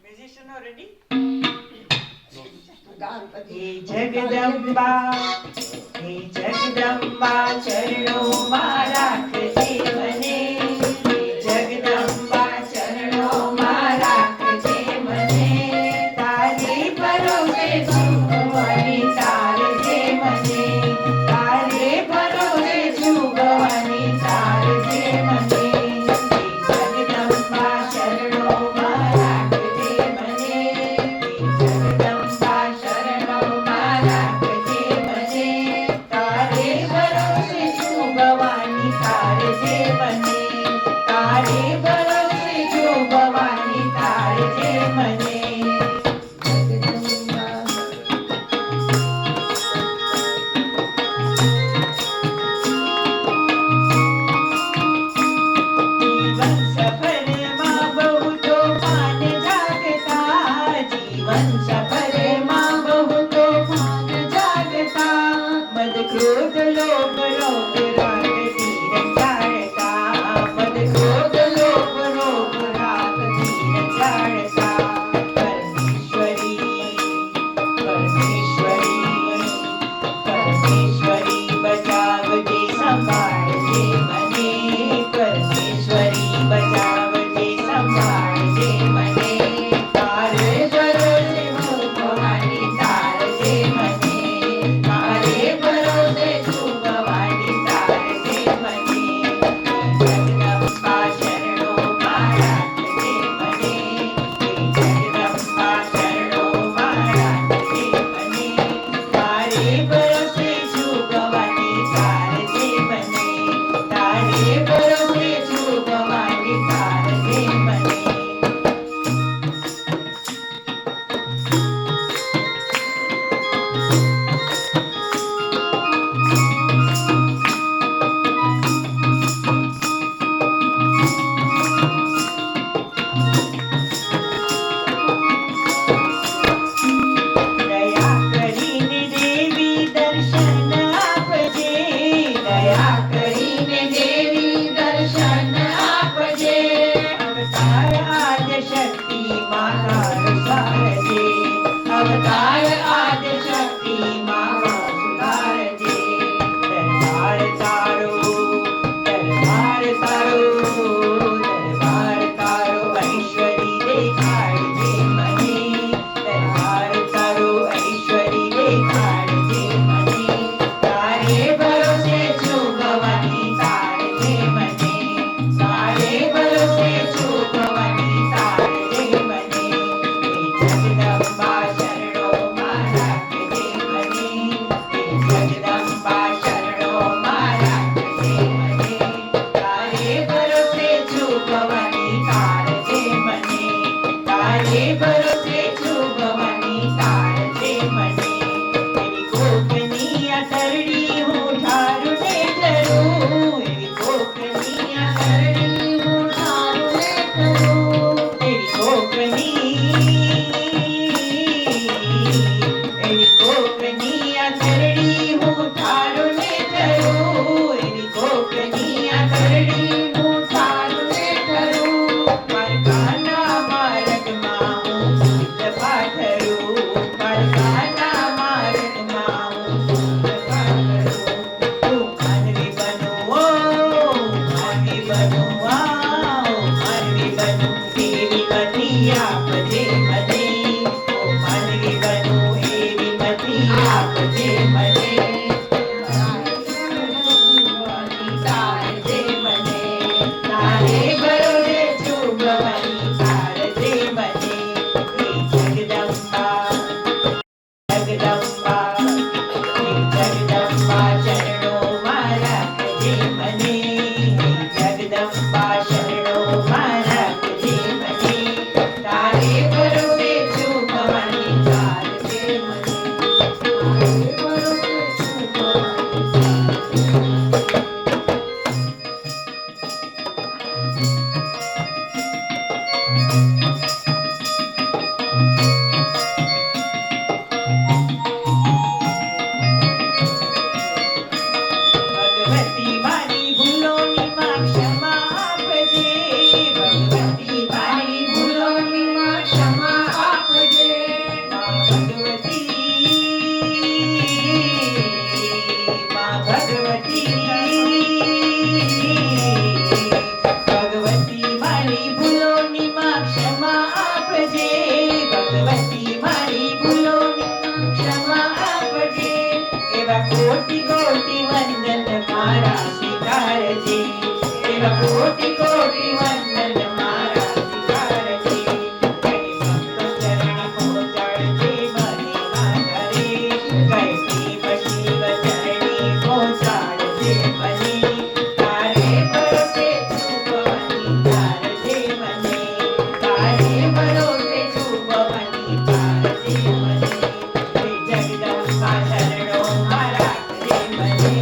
Musician ready? ગણપતિ હે જગદંબા ચરણોમાં રાખજે મને. હે જગદંબા ચરણોમાં રાખજે મને. તારી ભરોસે ઝૂકવાની તારજે મને. તારે ભરોસે ઝૂકવાની તારજે મને. હે જગદંબા ચરણોમાં રાખજે મને. હે જગદંબા ચરણોમાં રાખજે મને. તારે ભરોસે ઝૂકવાની તારજે મને. તારે ભરોસે ઝૂકવાની તારજે મને. જીવન સફરમાં બહુ તોફાન જાગતા. જીવન સફરમાં બહુ તોફાન જાગતા. મદ ક્રોધ લોભ રોગ રાગ ધીર જાળતા. મદ ક્રોધ લોભ રોગ રાગ ધીર જાળતા. પરમેશ્વરી બચાવજે સંભાળજે મને. પરમેશ્વરી બચાવજે સંભાળજે મને. તારે ભરોસે હું ભવાની તારજે મને. તારે ભરોસે હું ભવાની તારજે એવા કોટી કોટી વંદન મારા શિકારજે. કઈ ભક્ત ચરણ પહોંચાડજે મને માધરે. કઈ શિવ શિવ ચરણે પહોંચાડજે મને. તારે ભરોસે છુપવાની તારજે મને. તારે ભરોસે છુપવાની તારજે મને. હે જગદંબા શરણોમાં રાખજે મને.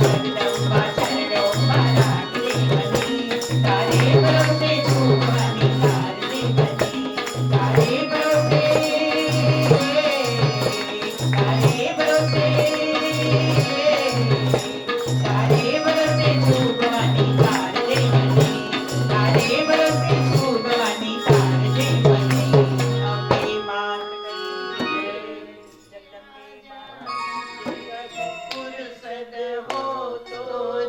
જગદંબા શરણોમાં રાખજે મને. તારે ભરોસે છુપવાની તારજે મને. તારે ભરોસે તારે ભરોસે તારે ભરોસે છુપવાની તારજે મને. તારે ભરોસે છુપવાની તારજે મને. અંબે માત કી જય. જગદંબે માત पुरसद हो तो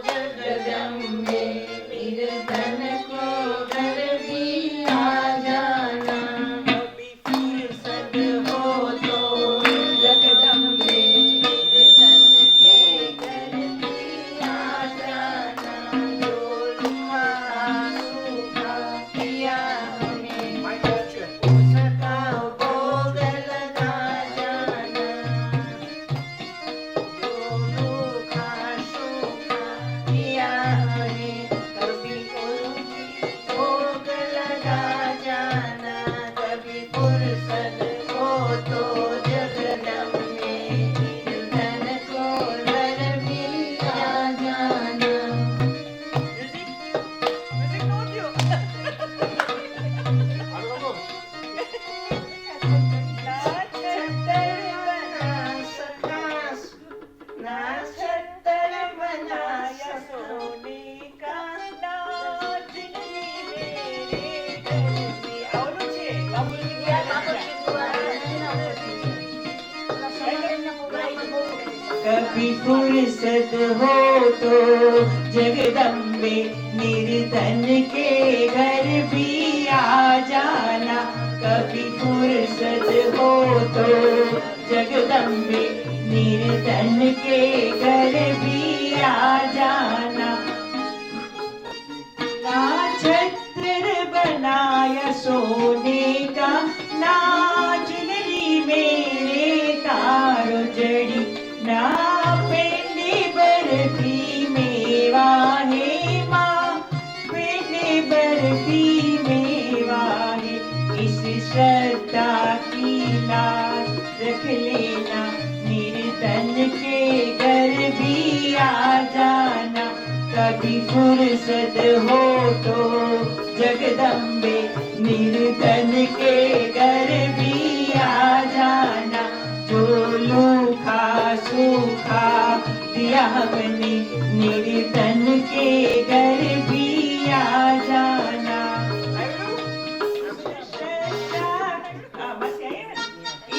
जगदम्बे निर्धन को घर भी आ जाना. कभी फुर्सत हो तो जगदम्बे निर्धन के घर भी आ जाना. जो रूखा सूखा किया हमें उसका भोग लगा जाना. जो रूखा सूखा किया हमें कभी उनकी भोग लगा जाना. कभी फुर्सत हो तो जगदम्बे निर्धन को घर भी आ जाना. Music audio. ना छतर बना सोने का नाच मेरे घर में. આવડું છે બાબુજી कभी फुर्सत हो तो जगदम्बे निर्धन के घर भी आ जाना. कभी फुर्सत हो तो जगदम्बे निर्धन के घर भी आ जाना. ना छत्र बनाया सोने का ना चुनरी मेरे तारो जड़ी. ना पेंडे बर्फी मेवा है माँ पेंडे बर्फी मेवा है. इस श्रद्धा की लाज रख लेना निर्धन के घर भी आ जाना. कभी फुर्सत हो तो जगदम्बे निर्धन के घर भी आ जाना. जो लूखा सूखा दिया हमने निर्धन के घर भी आ जाना.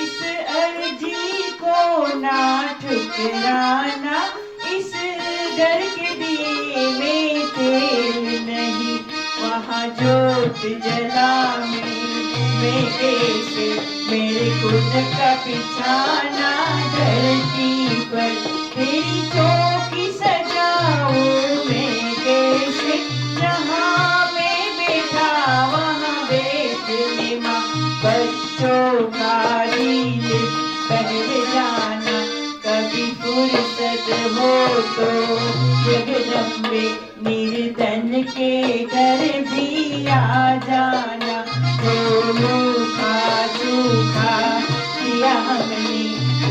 इस अर्जी को ना ठुकराना. इस घर के दिए में तेल नहीं वहाँ जोत जलाने में कैसे मेरे खुद का बिछाना. धरती पर तेरी चौकी सजाऊं मैं कैसे. जहाँ मैं बैठा वहाँ बैठने माँ बच्चों का दिल बहल जाना. कभी फुर्सत हो तो जगदम्बे निर्धन के घर भी आ जाना. जो रूखा सूखा किया हमने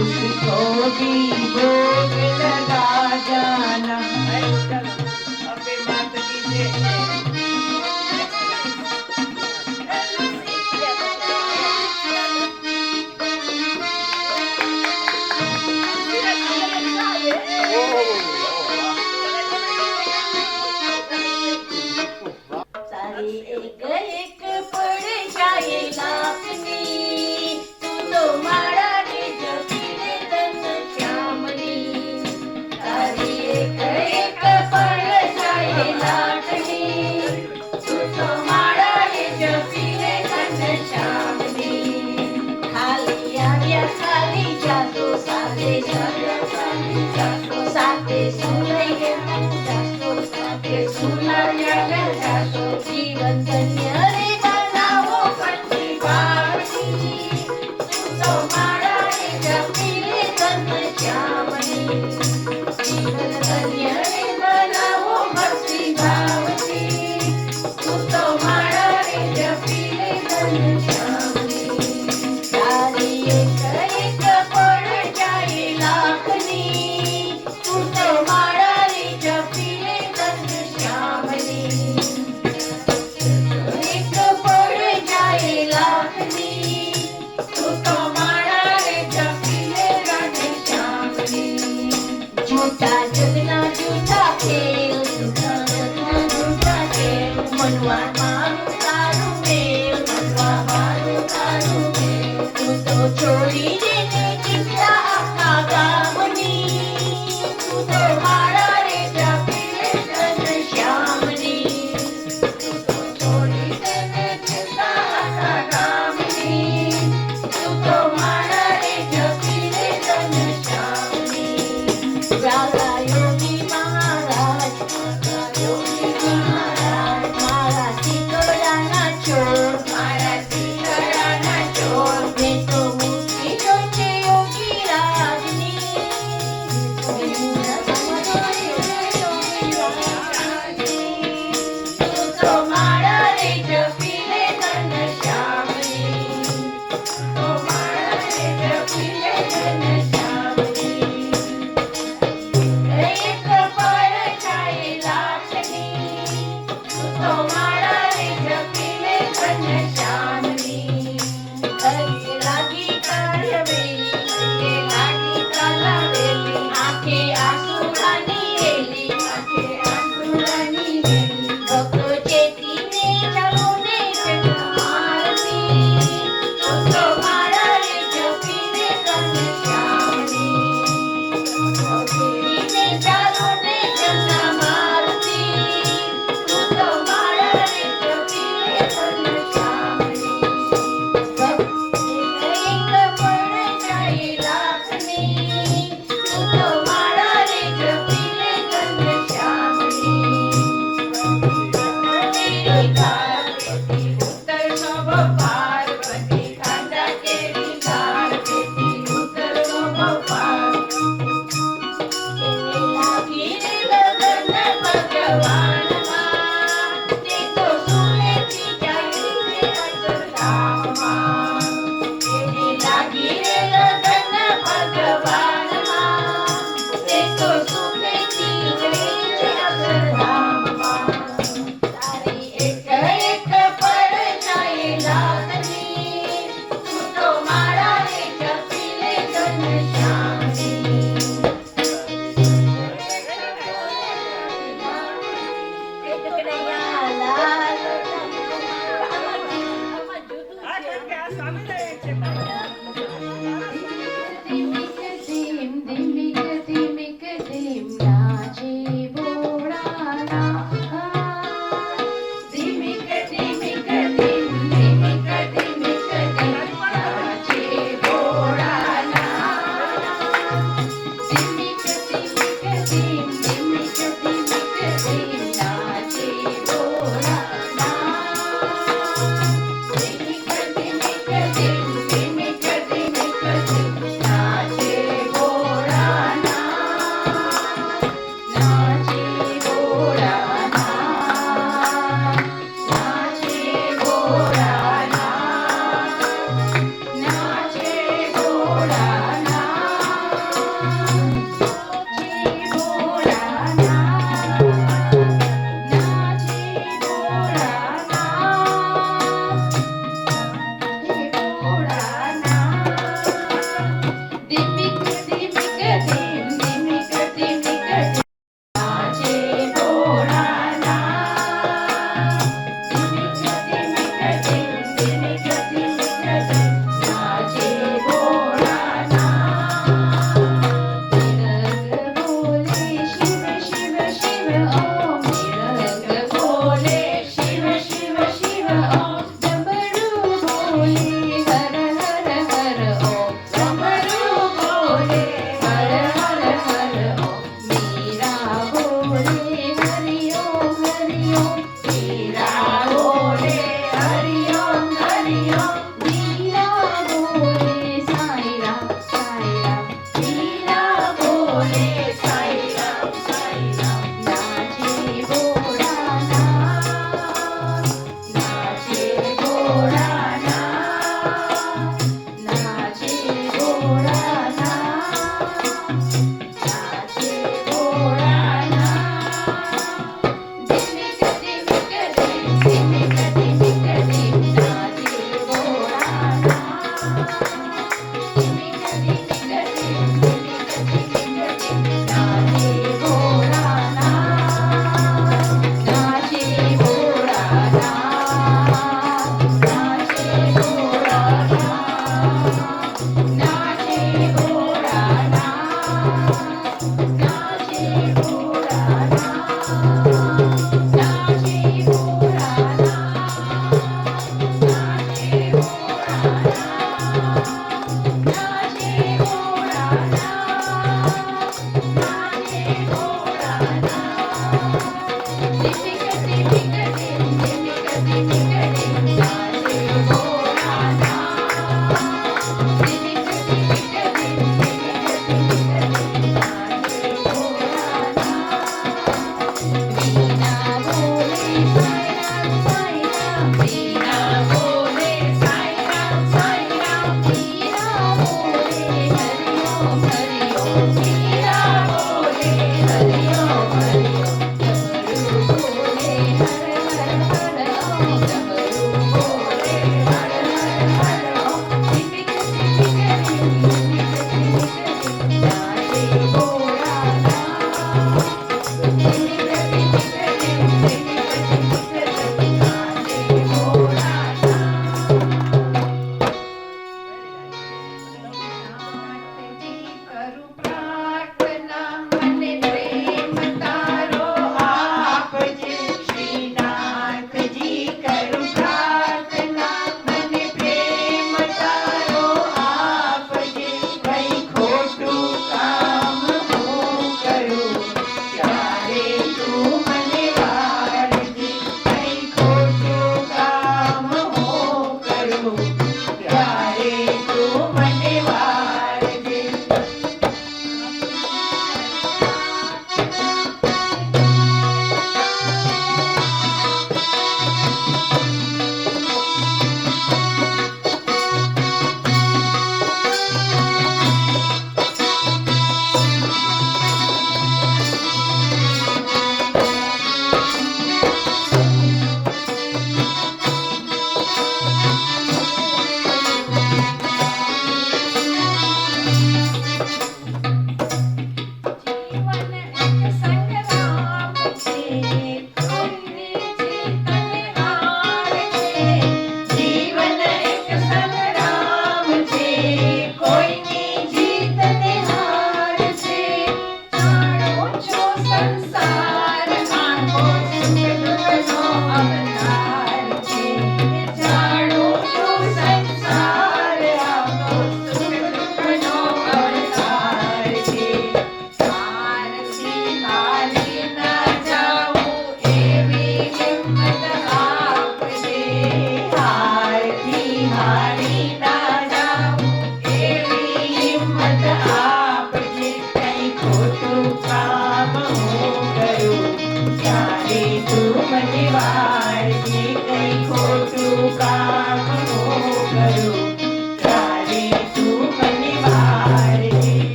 उसको भी भोग लगा जाना. અંબે માત કી જય. सारी एक एक पड़ जाए लाखनी. तू तो मारा ने जपीले धन श्यामनी. રસના જુદા ખેલ, સુખના રસના જુદા ખેલ, મનવા મારું તારું મેલ, મનવા મારું તારું મેલ. તું તો છોડી દેને ચિંતા આખા ગામની, તું તો મારા રે જપીલે ઘનશ્યામની. તું તો છોડી દેને ચિંતા આખા ગામની, તું તો મારા રે જપીલે ઘનશ્યામની. રાધા યોગી મહારાજ, રાધા યોગી મહારાજ, મારા શીતળાના ચોર, મારા શીતળાના ચોર. મેં તો મૂકી દો છે યોગી રાજની, મેં તો મૂકી દો છે યોગી રાજની. તું તો મારા રે જપીલે ઘનશ્યામની, તો મારા રે જપીલે ઘનશ્યામની. એક પર છાઈ લાખની, તું તો મારા રે જપીલે ઘનશ્યામની. હરે લાગી કાળવેલી, હરે લાગી કાળવેલી, આંખે આંસુડાની વેલી, આંખે આંસુડાની વેલી. ભક્તો ચેતીને ચાલો ને જગમારતી, તું તો મારા રે જપીલે ઘનશ્યામની. છોડીને ચાલો ને જગમારતી, તું તો મારા રે જપીલે ઘનશ્યામની. એક પણ જાય લાખની, તું તો મારા રે જપીલે ઘનશ્યામની. તેરી ધાર પેટી ઉતરનો બપાર, બધી ખાંડા કેરી ધાર પેટી ઉતરનો બપાર. તેને લાગી રે લગન ભગવાનમાં, તે તો સુનેથી જાય રે અક્ષરધામમાં. તેને લાગી રે લગન ભગવાનમાં, તે તો સુનેથી જાય રે અક્ષરધામમાં. તારી એક એક પર જાય લાખની, તું તો મારા રે જપીલે ઘનશ્યામની. ધીમિક ધીમ ધીમિક ધીમિક ધીમ નાચે ભોળાના. ધીમિક ધીમિક ધીમ ધીમિક ધીમિક ધીમ નાચે ભોળાના. ધીમિક ધીમિક ધીમ ધીમિક ધીમિક ધીમ નાચે ભોળાના. ધીમિક ધીમિક ધીમ ધીમિક ધીમિક ધીમ નાચે ભોળાના.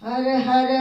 હર હર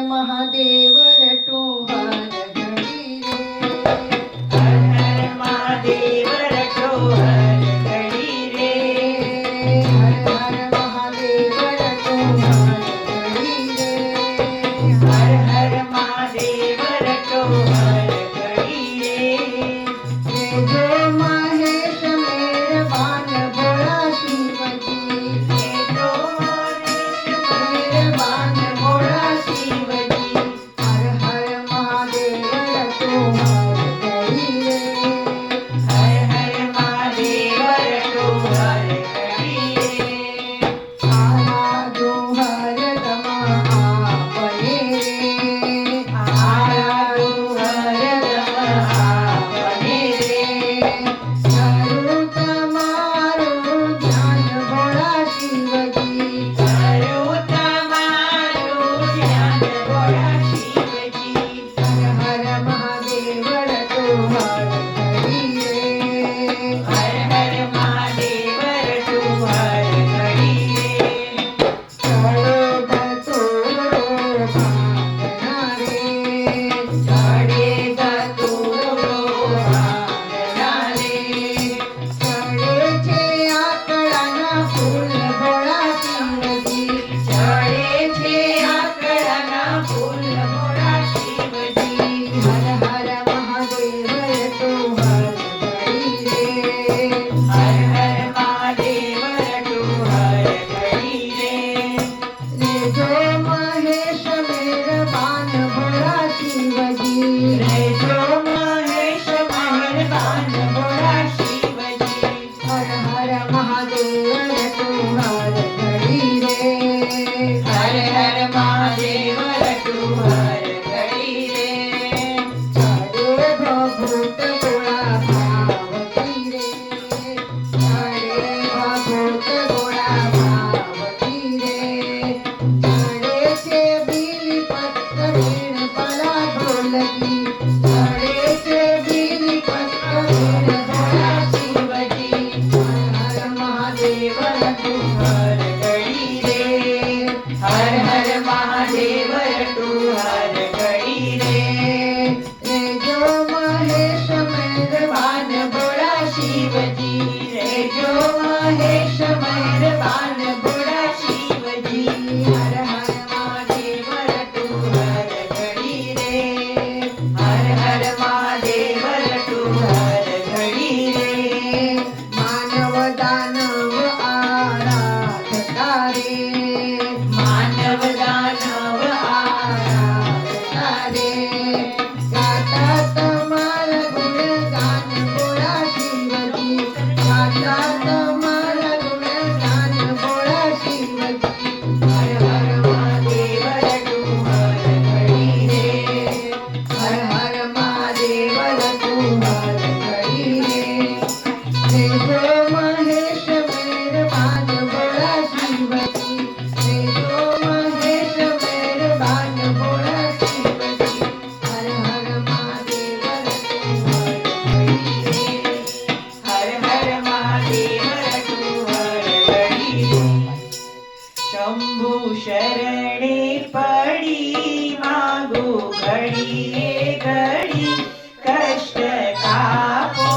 ઘડીએ ઘડી કષ્ટ કાપો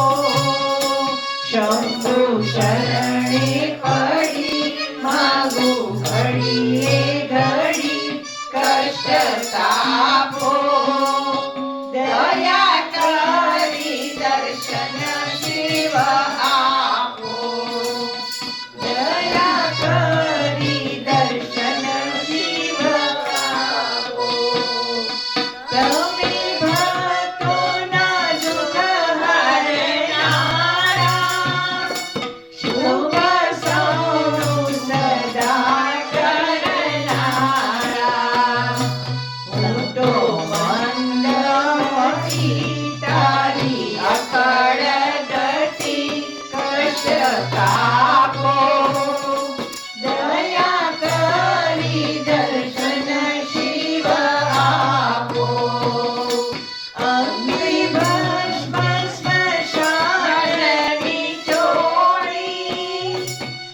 શંભુ શરણે પડી માગું ઘડીએ ઘડી કષ્ટ કાપો દયા કરી દર્શન શિવ આપો દયા કરી દર્શન શિવ આપો તમે ભક્તોના દુઃખ હરનારા શુભ સૌનું સદા કરનારા હું તો મંદમતી તારી અકળ ગતિ કષ્ટ કાપો દયા કરી દર્શન શિવ આપો અગ્નિ ભસ્મ સ્મશાનની ચોળી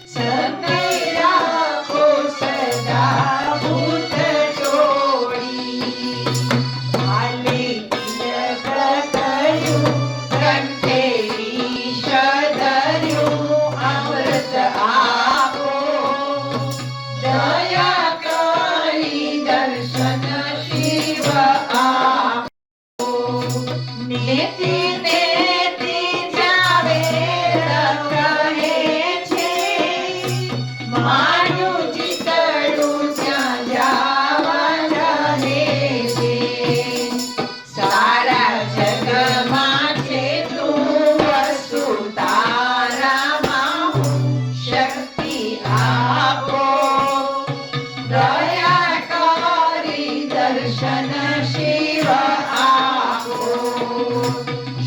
સદે રાખો સદા ભૂત ટોળી હાલે તિલક કર્યું કંઠે વિષ ધર્યું અમૃત આપો દયા કરી દર્શન શિવ આપો નેતિ નેતિ જાવેર કહે છે મારું ચિતડું ત્યાં જવા રહે છે સારા જગમાં છે તું વસુ તારામાં હું શક્તિ આપો દયા કરી દર્શન શિવ આપો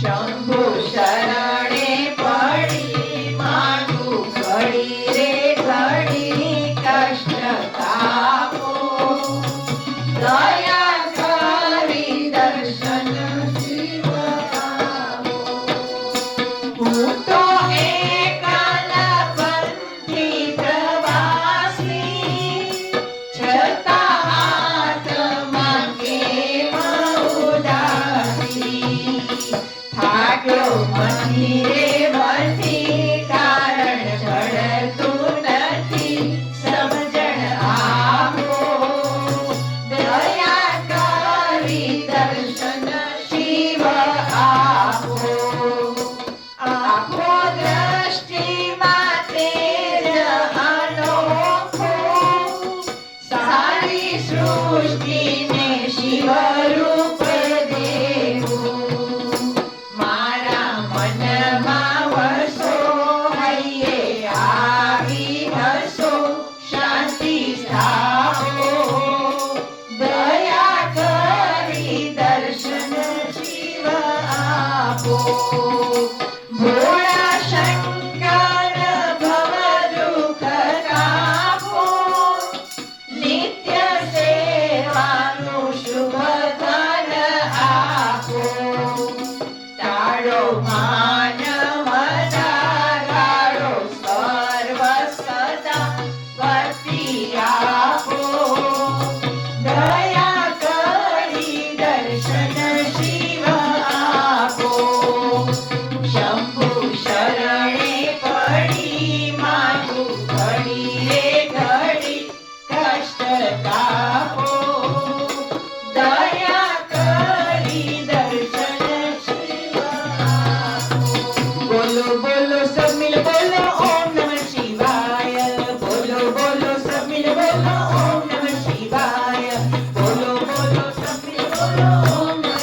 શંભુ શરણે પડી માગું ઘડી રે ઘડી કષ્ટ કાપો દયા કરી દર્શન શિવ આપો હું તો એકલપંથી પ્રવાસી છતાં હાથમાં કેમ ઉદાસી થાક્યો મંદિરે બધી કારણ જડતું નથી સમજણ આપો દયા કરી દર્શન શિવ આપો આખો દ્રષ્ટિમાં તેજ અનોખો સારી સૃષ્ટિને શિવ રૂપ દેવું મારા મનમાં વસો હૈયે આવી હસો શાંતિ સ્થાપો દયા કરી દર્શન શિવ આપો ભોળા શંકર ભવ દુઃખ કાપો નિત્ય સેવાનું શુભ ધન આપો ટાળો માન મદાગાળો સર્વ સદા વર્તી આપો દયા કરી દર્શન શિવ આપો શંભુ શરણે પડી માગું ઘડી રે ઘડી કષ્ટ કાપો દયા કરી દર્શન શિવ આપો બોલો બોલો સબ મિલ બોલો ઓમ નમઃ શિવાય બોલો બોલો સબ મિલ બોલો ઓમ નમઃ શિવાય બોલો બોલો સબ મિલ બોલો ઓમ નમઃ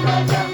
ભજન